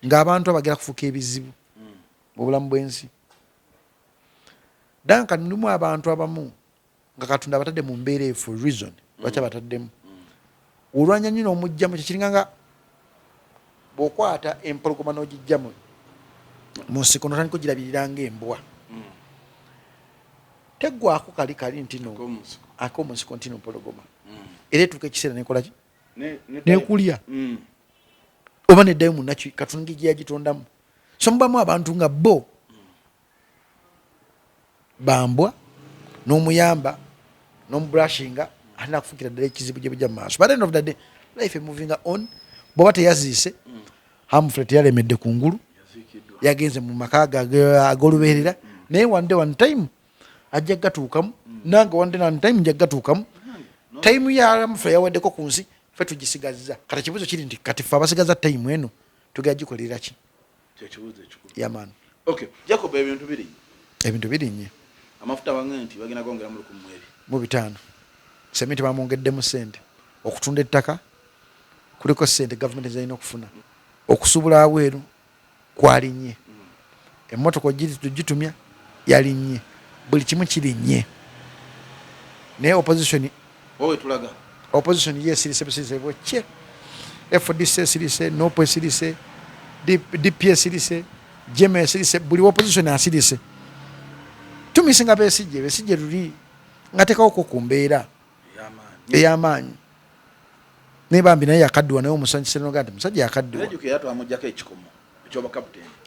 ng'abantu abagera kufuuka ebizibu mu bulamu bw'ensi Duncan mulimu abantu abamu nga Katonda abatadde mu mbeera for reason lwaki abataddemu olwanya nnyo n'omugjamu kyekiringa nga bw'okwata empologoma n'ogijjamu mu nsiko notandika ogirabirira ng'embwa teggwako kali nti no ak'omunsiko nti no mpologoma era etuuka ekiseera nekolaki nekulya oba neddayo munaki Katonda gye yagitondamu so mubamu abantu nga bo bambwa n'omuyamba n'omubrushinga alina kufuukira ddala ekizibu gye bujja mu maaso but end of the day life moving on bw'oba teyaziise Humphrey teyalemedde ku ngulu yagenze mu maka ag'olubeerera naye one time ajja gatuukamu nange one time nja gatuukamu time ya Humphrey yaweddeko ku nsi ffe tugisigazza kati ekibuuzo kiri nti kati ffe abasigaza time eno tugenda gikolera ki kyekibuuzo ekikulu yaman okay Jacob ebintu birinnye amafuta wange nti bagenda kwongera mu 5 sementi bamwongeddemu ssente okutunda ettaka kuliko ssente gavumenti zalina okufuna okusubula abweru kwalinnye emmotoka ogitumya yalinnye buli kimu kirinnye naye opposition ye esirise bwekye FDC esirise NOP esirise DP esirise JEMA esirise buli opposition asirise tumisinga besijje luli ngateekawoko ku mbeera ey'amaanyi nebambi naye yakaddiwa naye omusanyuse noga nti musajja yakaddiwa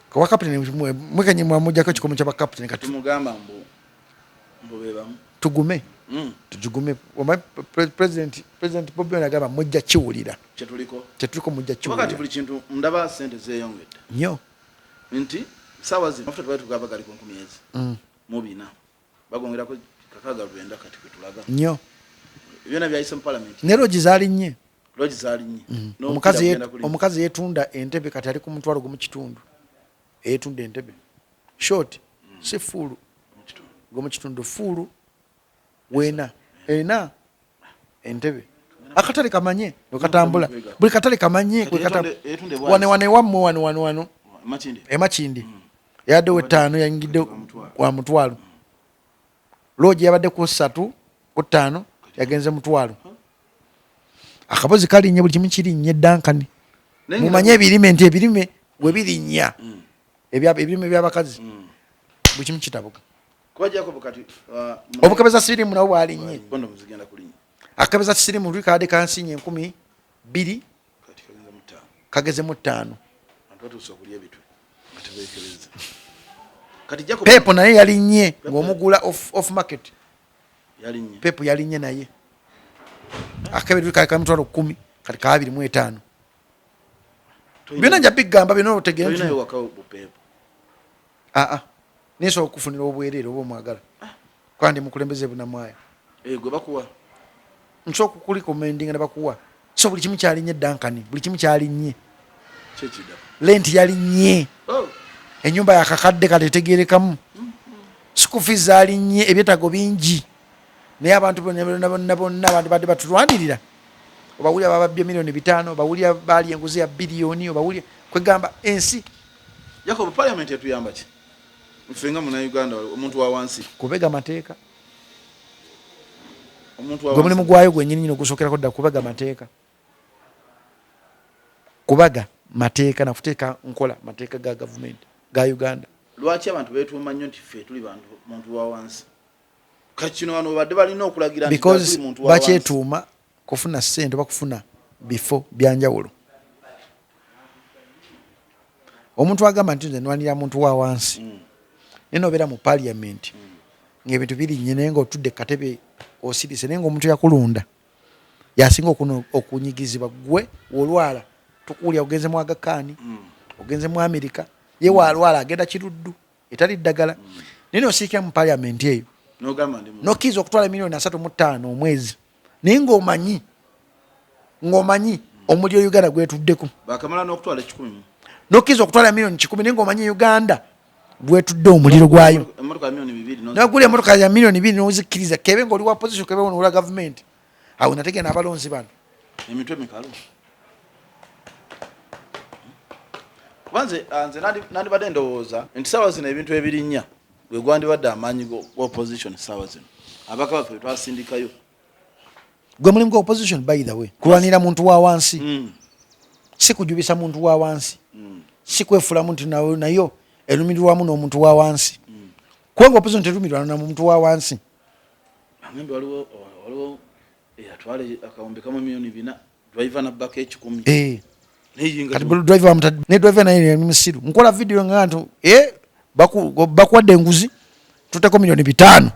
kawa kapiteni mwekenye mwamujjako ekikomo ky'abakapiteni kati tumugamba tugume tugigume president Bobi Wine agamba mujja kiwulira kyetuliko mujja kiwulira buli kintu ndaba ssente zeeyongedde nnyo nti sawa zino mafuta twali tugaba gali ku 10 mubina bagongerako 69 kati kwetulaga nnyo byonna byayise mu parliament ne logi zaalinnye nnyo omukazi yeetunda entebe kati ali ku mutwalo gumu kitundu eyeetunda entebe short si fuulu gumu kitundu fuulu weena ena entebe akatale kamanye okatambula buli katale kamanye wane wammwe emakindi yaddewo 5 yanyigidde wa mutwalo logi yabadde ku 3 ku 5 yagenze mutwalo akabozi kalinnye buli kimu kirinnye Duncan mumanye ebirime we birinnya ebirime by'abakazi buli kimu kitabuka obukabeza sirimu nabo bwalinnye akabeza sirimu luli kadde kansinye 20 kagezemu 5 pepo naye yalinnye ng'omugula off market pepo yalinnye naye akabiri luli kadde kamitwalo 10 kati 25 byonna nja bigamba byonna otegere nesobola okufunira obwereere oba omwagala kwandi mukulembeze bunamwaya gwe bakuwa nsobola okulikomendinga ne bakuwa so buli kimu kyalinnye Duncan buli kimu kyalinnye lenti yalinnye ennyumba yakakadde kaletegerekamu sikufi zalinnye ebyetago bingi naye abantu bonna abantu badde batulwanirira obawulira bababye milioni 5 obawulira bali enguzi ya bilioni obawulira kwegamba ensi Jacob parliament yatuyamba ki mfenga muna Uganda omuntu wa wansi kubega mateeka omuntu wa gwe mulimu gwayo gwennyini nyino gusokerako dda kubega mateeka kubaga mateeka nakuteeka nkola mateeka ga government ga Uganda. Lwaki abantu betuuma nnyo nti ffe tuli bantu muntu wa wansi kati kino wano badde balina okulagira nti because bakyetuuma kufuna ssente bakufuna bifo byanjawulo. Omuntu agamba nti nze nwanira muntu wa wansi nino obeera mu parliament ng'ebintu biri nyine ng'otudde katebe osirise naye ng'omuntu yakulunda yasinga okunyigizibwa gwe olwala tukuwulya ogenze mu Aga Khan ogenze mu America ye walwala agenda kiruddu etali ddagala nino osiikira mu parliament eyo nokkiriza okutwala milioni 3.5 omwezi naye ng'omanyi omuliro Uganda gwetuddeko bakamala n'okutwala 10 nokkiriza okutwala milioni 10 naye ng'omanyi Uganda gwetudde omuliro gwayo nagula emotoka ya milioni 2 n'ozikiriza kebe ng'oli wa position kebe ono ola government awo nategera n'abalonzi bano emitwe mikalu nze nandibadde ndowooza nti saawa zino ebintu ebirinnya bwe gwandibadde amaanyi go opposition saawa zino abaka baffe twasindikayo gwe mulimu gwa opposition by the way kulwanira muntu wa wansi si kujubisa muntu wa wansi si kwefula muntu nayo erumirirwamu n'omuntu wa wansi kubanga opposition terumirirwa na muntu wa wansi angambe waliwo yatwale akawombe kamu milioni 4 driver na baka 10 kati driver ne driver naye musiru nkola video ngantu bakuwadde enguzi tuteko milioni 5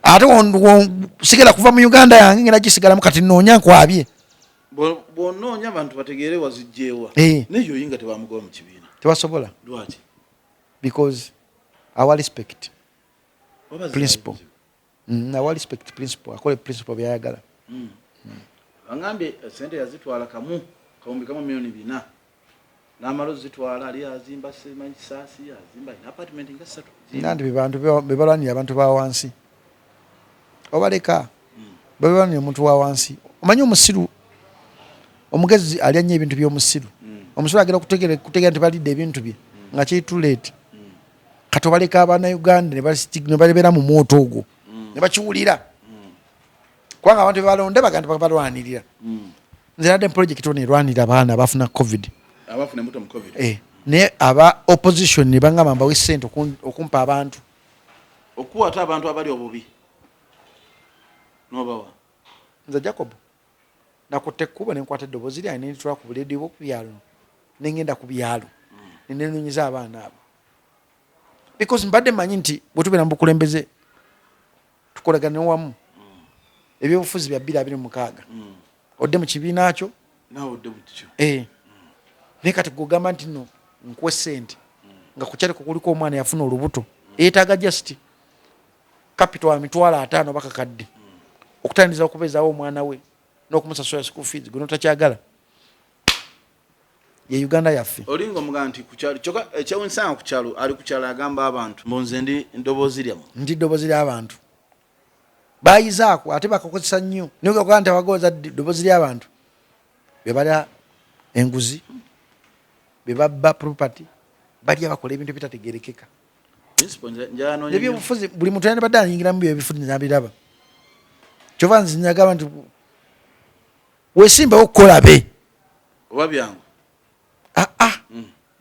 ate sigala kuva mu Uganda yange ngena kisigala mukati noonya nkwabye bonoonya abantu bategeere wazijjeewa neyo yinga tebamugoba mu kibiina tebasobola lwaki because our respect principle our respect principle akole principle byayagala angambye sente yazitwala kawumbi kamu milioni 4 n'amalo zitwala ali azimba semanyi saasi azimba ina apartment nga 3 nandi bantu bebalwanira abantu ba wansi obaleka bebalwanira omuntu wa wansi omanyi omusiru omugezi ali anye ebintu by'omusiru omusiru agera kutegera nti balidde ebintu bye nga kiri too late kati obaleka abaana Uganda ne balebera mu mwoto ogwo ne bakiwulira kubanga abantu bebalonde baganda balwanirira nze nadde project ono erwanira abaana abafuna covid abafuna embuto mu covid naye aba opposition ne bangamba mbawe ssente okumpa abantu okuwata abantu abali obubi nobawa nze Jacob nakutte kuba nenkwata eddobozi lyange nenitwala ku buleedi bwo ku byalo nengenda ku byalo nenenonyiza abaana abo because mbadde manyi nti bwe tubeera mu bukulembeze tukolagana wamu ebyobufuzi bya 2026 odde mu kibiina kyo nawe odde butyo naye kati kugamba nti no nkuwe ssente nga kukyali kuliko omwana yafuna olubuto yeetaaga just capital wa mitwalo 5 bakakadde okutandiriza okubeezaawo omwana we n'okumusasula school fees gwe notakyagala ye Uganda yaffe olinga omugamba nti kukyalo kyokka ekyewuunyisanga ku kyalo ali ku kyalo agamba abantu mbonze ndi ndoboozi lyamu ndi ddoboozi ly'abantu bayizaako ate bakakozesa nnyo niogakugaa nti abagoza ddoboozi ly'abantu be balya enguzi be babba property balya bakola ebintu ebitategerekeka ebyobufuzi buli muntu yandibadde ayingiramu byebifuzi nabiraba kyova nze nyagamba nti wesimbawo okukolabe oba byangu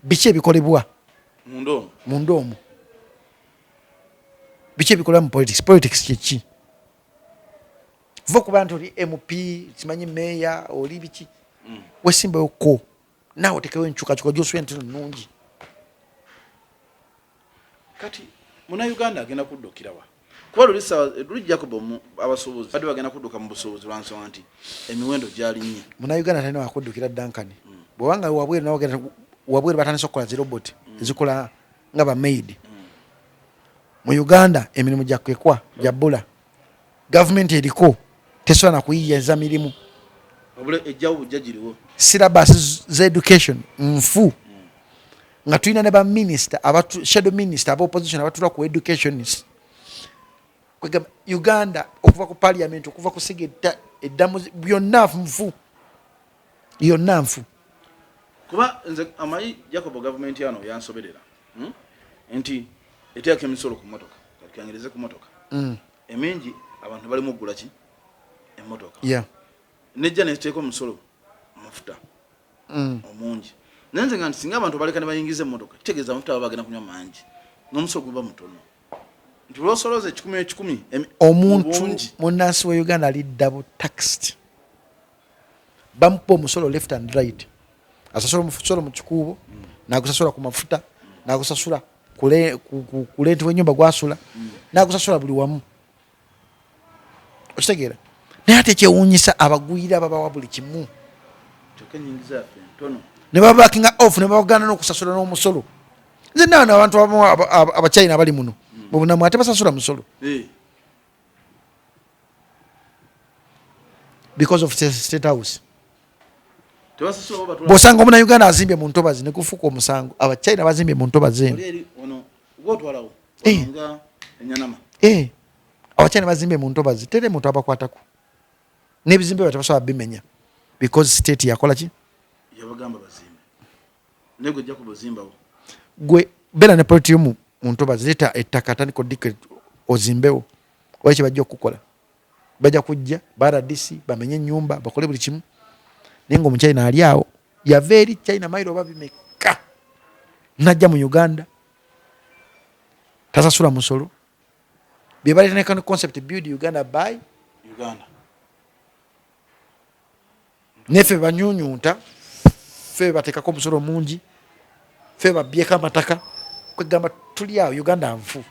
biki ebikolebwa munda omwo biki ebikolebwa mu politics kyeki va okuba nti oli MP simanyi meya oli biki wesimbawo ko naawe otekewo enkyukakyuka gyosuya nti nungi kati muna Uganda agenda kuddukirawa kuba luli Jacob abasuubuzi badde bagenda kudduka mu busuubuzi lwansonga nti emiwendo gyalinnye muna Uganda talina wakuddukira Duncan bwebanga wabweru batandise okukola ziroboti ezikola nga bamaid mu Uganda emirimu gyakwekwa gyabbula gavumenti eriko tesobola nakuyiyaza mirimu ejjawo bujja giriwo syllabus za education nfu nga tulina ne baminister shadow minister aba opposition abatula ku educationist kwegamba Uganda okuva ku parliament okuva ku eddamu byonna nfu yonna nfu kuba nze amayi Jacob government yano yansoberera nti eteeka emisolo ku motoka kakyangereze ku motoka emingi abantu bali mugula ki emotoka nejja neteeka omusolo amafuta omungi nenze nga singa abantu baleka ne bayingiza emotoka kitegeeza amafuta bagenda kunywa mangi n'omusolo guba mutono nti lwosoloza 10 omuntu munnansi wa Uganda ali double taxed bamupa omusolo left and right asasula omusolo mu kikuubo n'agusasula ku mafuta n'agusasula ku lenti w'ennyumba gwasula n'agusasula buli wamu okitegeera naye ate kyewuunyisa abagwira babawa buli kimu ne babakinga off ne babagana n'okusasula n'omusolo nze naana abantu abachina abali muno mubunamu ate basasula musolo because of state house bw'osanga omuna Uganda azimbye mu ntobazi ne kufuuka omusango abachina bazimbye mu ntobazi eno abachina bazimbye mu ntobazi tere muntu abakwatako n'ebizimbe batabasobola bimenya because state yakola ki yabagamba bazimbe nego jja kubuzimbawo gwe bera ne project mu ntobazi leta ettaka tandiko dike ozimbewo wachi bajja okukola bajja kujja baradisi bamenye nyumba bakole buli kimu nengo mu China ali awo ya very China mailo babimeka najja mu Uganda tasasula musolo bibali ne kan concept build Uganda by Uganda nefe banyunyunta fe batekako omusolo mungi fe babyeka amataka kwegamba tuli awo Uganda nfu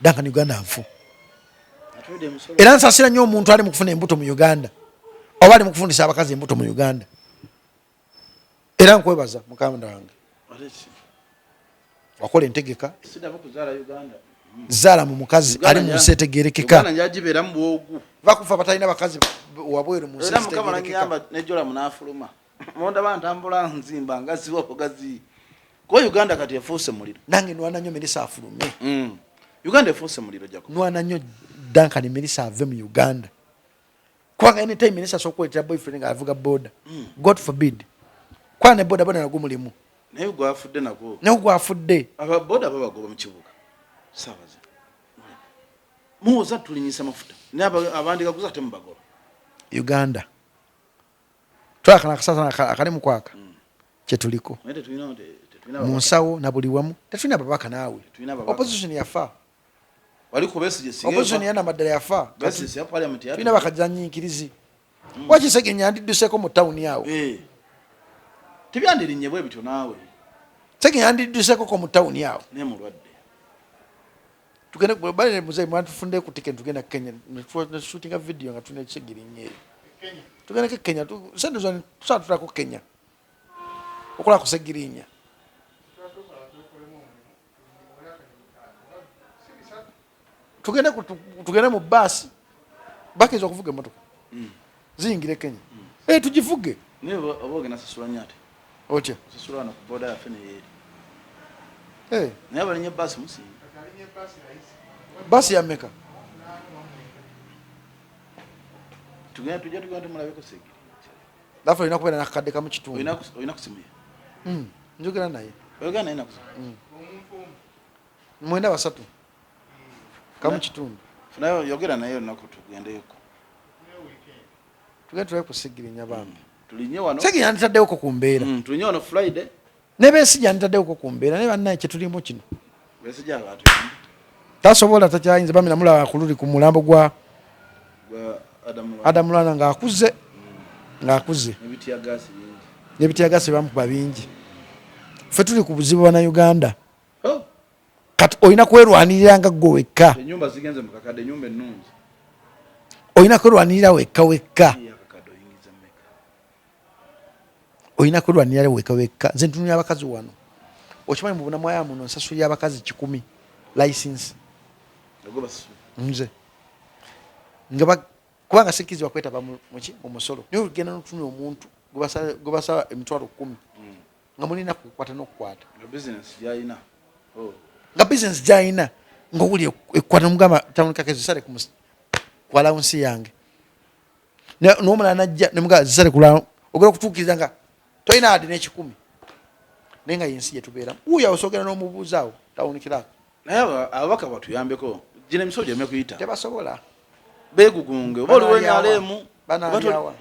danka Uganda nfu era nsasira nnyo omuntu ali mu kufuna embuto mu Uganda oba ali mu kufundisa abakazi embuto mu Uganda era nkwebaza mukanda wange wakola entegeka zala mu mukazi ali mu nsi etegerekeka Uganda njagibera mu bwogu bakufa batalina bakazi wabweru mu nsi era mukama nanyamba nejola munafuluma monda bantambula nzimba ngaziwa pogazi ko Uganda kati efuuse muliro nange nwana nnyo Melissa afulume Uganda efuuse muliro jako nwana nnyo Duncan Melissa ave mu Uganda kwanga anytime Melissa sokwetera boyfriend nga avuga boda God forbid kwane boda bona nago mulimu naye gwafudde nago naye gwafudde aba boda baba goba mu kibuga sabaze muza tulinyisa mafuta ne abandika kuzate mbagoba Uganda twakana kasasa akali mu kwaka kyetuliko mu nsawo na buli wamu tetulina babaka naawe opposition yafa waliko besije sige opposition yana madala yafa besije ya parliament ya tulina bakajanyikirizi wakisegenya ndidduseko mu town yawo tibyandirinye bwe bityo nawe segenya ndidduseko ko mu town yawo ne mulwadde tugenda bale muzai mwantu funde ku ticket tugenda Kenya ne shooting video nga tuna kisegirinye Kenya tugenda ke Kenya tu sendo zone tusatula ko Kenya okola ku segirinya tugenda mu bus bakizo kuvuga motoka zingire Kenya tujivuge ne oboge na sasula nyate oche sasula na boda ya fene yeri ne abalinye bus musi basi ya meka tugenda tumulabe ko segi dafa ina kubera nakade kamu kitundu oyina kusimuye njogera naye oyogana naye nakusimuye mwenda basatu kamu kitundu funayo yogera naye nako tugendeko tugenda kusigirinya bambi tulinye wano segi yanditaddeyo ko kumbeera tulinye wano Friday nebe sijja yanditaddeyo ko kumbeera ne bannaye kye tulimo kino besijja abantu tasobola takyayinza bamina mulaba kululi ku mulambo gwa Adamu Lwana ng'akuze nebitya gasi bamukuba bingi ffe tuli ku buzibu bana Uganda kati olina kwerwanirira nga gwe wekka enyumba zigenze mu kakade enyumba ennungi olina kwerwanirira wekka olina kwerwanirira wekka nze ntunira abakazi wano okimanyi mu bunamwaya muno nsasulira abakazi 10 license nze nga kubanga sikizibwa kwetaba mu musolo niyo ogenda n'otunira omuntu gwe basaba emitwalo 10 nga mulina kukwata n'okukwata nga business gy'alina ng'owuli ekwata nomugamba tamulikakezi sale kwalawunsi yange n'omulala najja nemuga zisale kulala ogera okutuukiriza nga tolina adi n'ekikumi naye nga yensi gyetubeeramu wuuyo osoogera n'omubuuzaawo tawunikirako naye ababaka batuyambeko gina emisomo gyame kuyita tebasobola beegugunge oba oliwo enyaleemu banaalyawa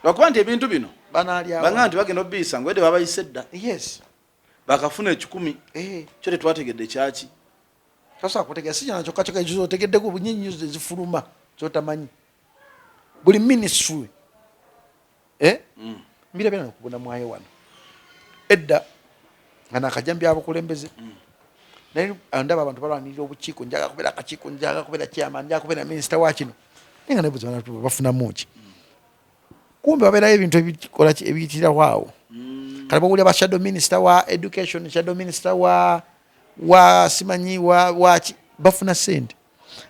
lwakuba nti ebintu bino banaalyawa banga nti bagenda obbiisa ngwedde babayise dda yes bakafuna 10 kyo tetwategedde kyaki tosobola kutegera si kyona kyokka kyokka ekizotegeddeko bunyinyi ezifuluma zotamanyi buli ministry mbirabera nokubona mwayo wano edda nga nakajambi abakulembeze naye ndaba abantu balwanirira obukiiko njaga kubeera akakiiko njaga kubeera chairman njaga kubeera minisita wa kino naye nga nebuza bafunamu ki kumbe babeerayo ebintu ebikola ebiyitirawo awo kale bawulira ba shadow minister wa education shadow minister wa simanyi waki bafuna sente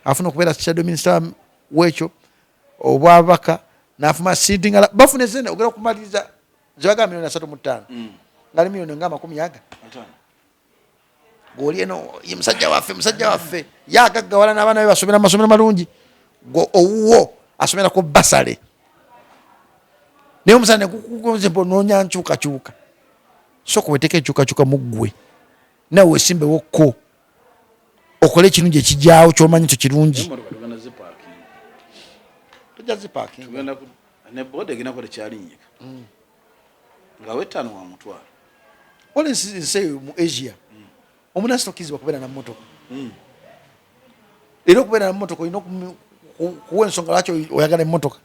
afuna okubeera shadow minister wekyo obwabaka nafuma sitingala bafuna sente ogera kumaliriza zibaga milioni 3.5 ngali milioni nga 10 goli eno ye musajja waffe yagaggawala n'abaana be basomera amasomero malungi owuwo asomera ku basale naye omusana nekukugonze noonya nkyukakyuka sooka weteeka enkyukakyuka muggwe nawe wesimbewokko okole ekirungi ekijaawo kyomanyi kyo kirungi tujja zipaakinga neboda egenako tekyalinyika nga wetano wa mutwalo wala ensi mu asia omunasi tokkizibwa kubeera namumotoka era okubeera namumotoka olina kuwa ensonga lwaki oyagala emmotoka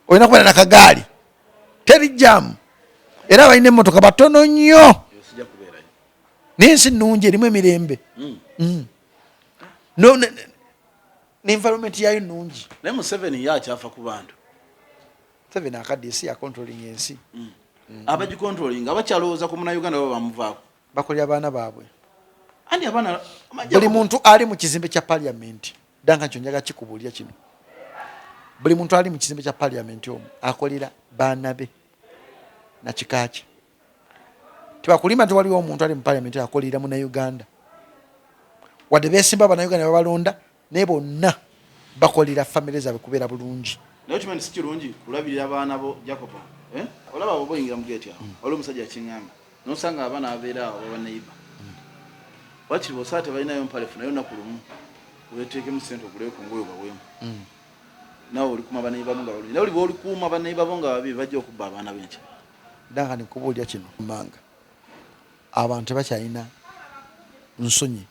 olina kubeera nakagaali teri jamu era abalina emmotoka batono nnyo naye ensi nnungi erimu emirembe n'environment yayo nnungi naye Museveni yakyafa ku bantu Museveni akadde esi yakontroling ensi abagikontrolinga abakyalowooza ku munauganda baba bamuvaako bakolera abaana baabwe andi abaana buli muntu ali mu kizimbe kya parliament danga nkyo njaga kikubuulira kino buli muntu ali mu kizimbe kya parliament omwo akolera baana be na kikaaki tebakulima nti waliwo omuntu ali mu parliament akolera munauganda wadde beesimba abanauganda babalonda naye bonna bakolera famire zaabwe kubeera bulungi naye kimanyi si kirungi kulabirira abaana bo Djjacob olaba abo boyingira mu geeti awo waliwo omusajja akiŋŋamba nosanga abaana babeera awo babaneiba wakiri bw'osaba tebalinayo mpalefu naye olunaku lumu weteekemu sente oguleyo ku ngoye obaweemu nawe olikuuma baneiba bo nga balungi naye oliba olikuuma baneiba bo nga babiri bajja okubba abaana b'enkya danga nikubuulira kino manga abantu tebakyalina nsonyi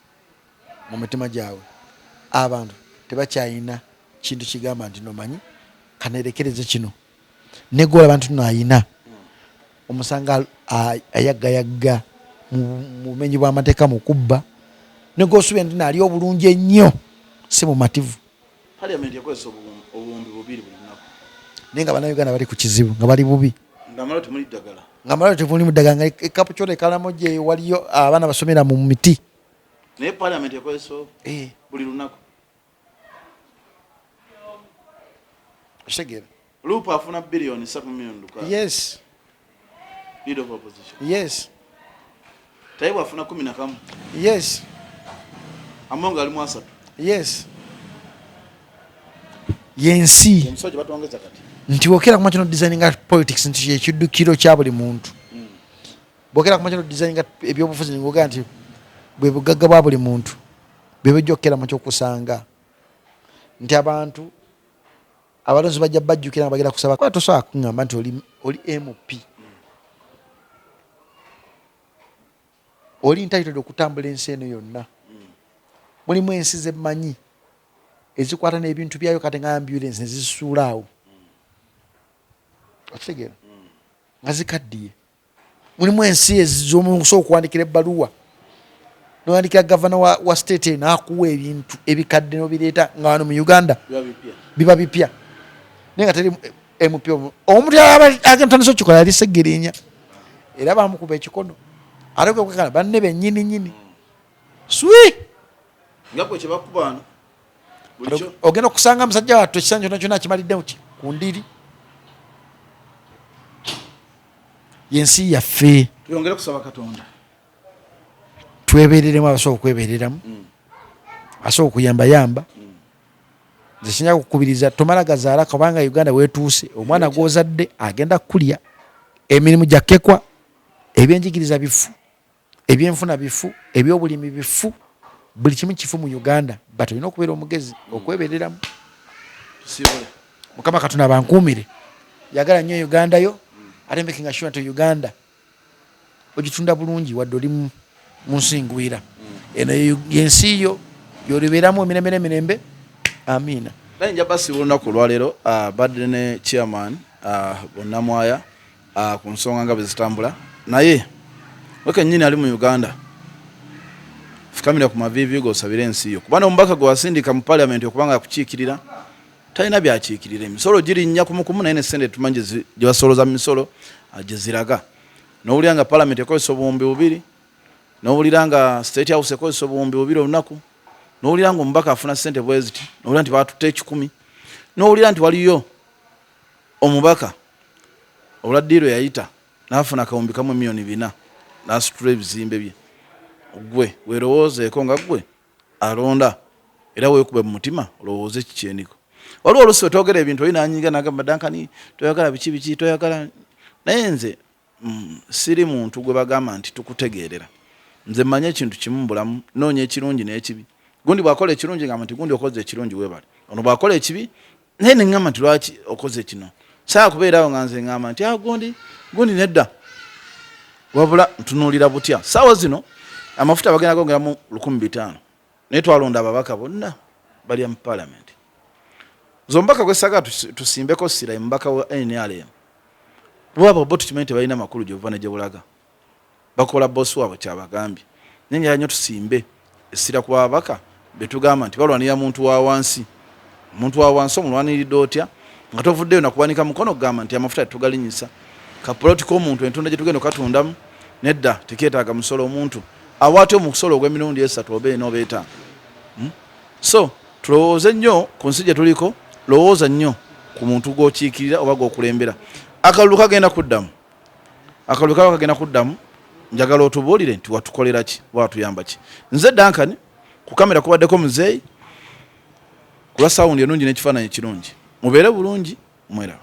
mu mitima gyabwe abantu tebakyalina kintu kigamba nti nomanyi kanerekereze kino negola abantu naayina omusanga ayaggayagga mu bumenyi bw'amateeka mu kubba negosubira nti naali obulungi ennyo si mumativu parliament yakozesa obuwumbi 2 buli lunaku naye nga bannayuganda bali ku kizibu nga bali bubi ngaamala temuli ddagala ngaamala temuli mu ddagala nga ekapu kyona ekalamo gye waliyo abaana basomera mu miti naye parliament yakozesa buli lunaku kitegeera lupu afuna billion 3 million luka yes leader of opposition yes taibu afuna 11 yes amonga alimu 3 yes yensi omusajja batwongeza kati nti wokera kuma kino designinga politics nti ekiddukiro kya buli muntu bokera kuma kino designinga ebyobufuzi ngoga nti bwe bugagga bwa buli muntu bebejja okukera mu kyokusanga nti abantu abalonzi bajja bajjukira bagenda kusaba kwa tosobola kuŋŋamba nti oli MP oli entitled okutambula ensi eno yonna mulimu ensi z'emmanyi ezikwata n'ebintu byayo kati nga ambulance nezisuula awo okitegeera nga zikaddiye mulimu ensi ez'omusobola okuwandikira ebbaluwa nowandikira gavana wa state eno akuwa ebintu ebikadde nobireeta nga wano mu Uganda biba bipya naye nga teri MP omuntu agentandisa okikola yali Segerenya era bamukuba ekikono ate kwekana banne bennyini nnyini swi ngakwe kyebakubaano ogenda okusanga musajja wattu ekisanyi kyonna kyonna akimalidde ku ndiri yensi yaffe tuyongere kusaba Katonda twebereremu abasobola okwebereramu asobola okuyambayamba zekinya kukubiriza tomala gazaala kubanga Uganda wetuuse omwana gwozadde agenda kulya emirimu jakekwa ebyenjigiriza bifu ebyenfuna bifu ebyobulimi bifu buli kimu kifu mu Uganda but olina okubeera omugezi okwebereramu Mukama Katonda abankuumire yagala nnyo Uganda yo ate making sure nti Uganda ogitunda bulungi wadde oli mu nsi ngwira eno yensi yo yolibeeramu emirembe amina naye njabasi olunaku olwaleero badde ne chairman bonnamwaya ku nsonga nga bwezitambula naye weka nnyini ali mu Uganda fukamira ku mavivi gosabira ensi yo kubanga omubaka gwe wasindika mu parliament okubanga akukiikirira talina byakiikirira emisolo girinnya kumukumu naye ne sente tumanyi gye basoloza mu misolo gye ziraga n'owulira nga parliament ekozesa obuwumbi 2 n'owulira nga state house ekozesa obuwumbi 2 olunaku n'owulira nga omubaka afuna sente bweziti n'owulira nti batutte 10 n'owulira nti waliyo omubaka olwaddiiro yayita n'afuna akawumbi kamwe miliyoni 4 n'asitula ebizimbe bye gwe weerowoozeeko nga gwe alonda era weekube mu mutima olowooze kikyeniko waliwo olusi wetwogera ebintu oli nanyiga nagamba dankani toyagala biki toyagala naye nze siri muntu gwe bagamba nti tukutegeerera nze mmanye ekintu kimu mu bulamu noonya ekirungi n'ekibi gundi bw'akola ekirungi ngamba nti gundi okoze ekirungi weebale ono bw'akola ekibi naye ne ŋŋamba nti lwaki okoze kino saa kubeerawo nga nze ŋŋamba nti gundi nedda wabula ntunuulira butya saawa zino amafuta bagenda gongeramu 1500 naye twalonda ababaka bonna balya mu parliament zombaka gwesaga tusimbeko sira mbaka wa NRM bwaba bo tukimente balina makulu gyovana gye bulaga bakola boss wabo kyabagambye nenye yanyo tusimbe esira kwa abaka betugamba nti balwanira muntu wa wansi omulwaniridde otya nga tovuddeyo nakuwanika mukono kugamba nti amafuta tugalinyisa kapoliti k'omuntu entunda gye tugenda okatundamu nedda tekeetaaga musolo omuntu awaate omusolo ogw'emirundi 3 oba 4 oba 5 so tulowooze nnyo ku nsi gye tuliko lowooza nnyo ku muntu gw'okiikirira oba gw'okulembera akalulu kagenda kuddamu njagala otubuulire nti watukolera ki watuyamba ki nze Duncan ku kamera kubaddeko muzeeyi kulwa sawundi ennungi n'ekifaananyi kirungi mubeere bulungi mweraba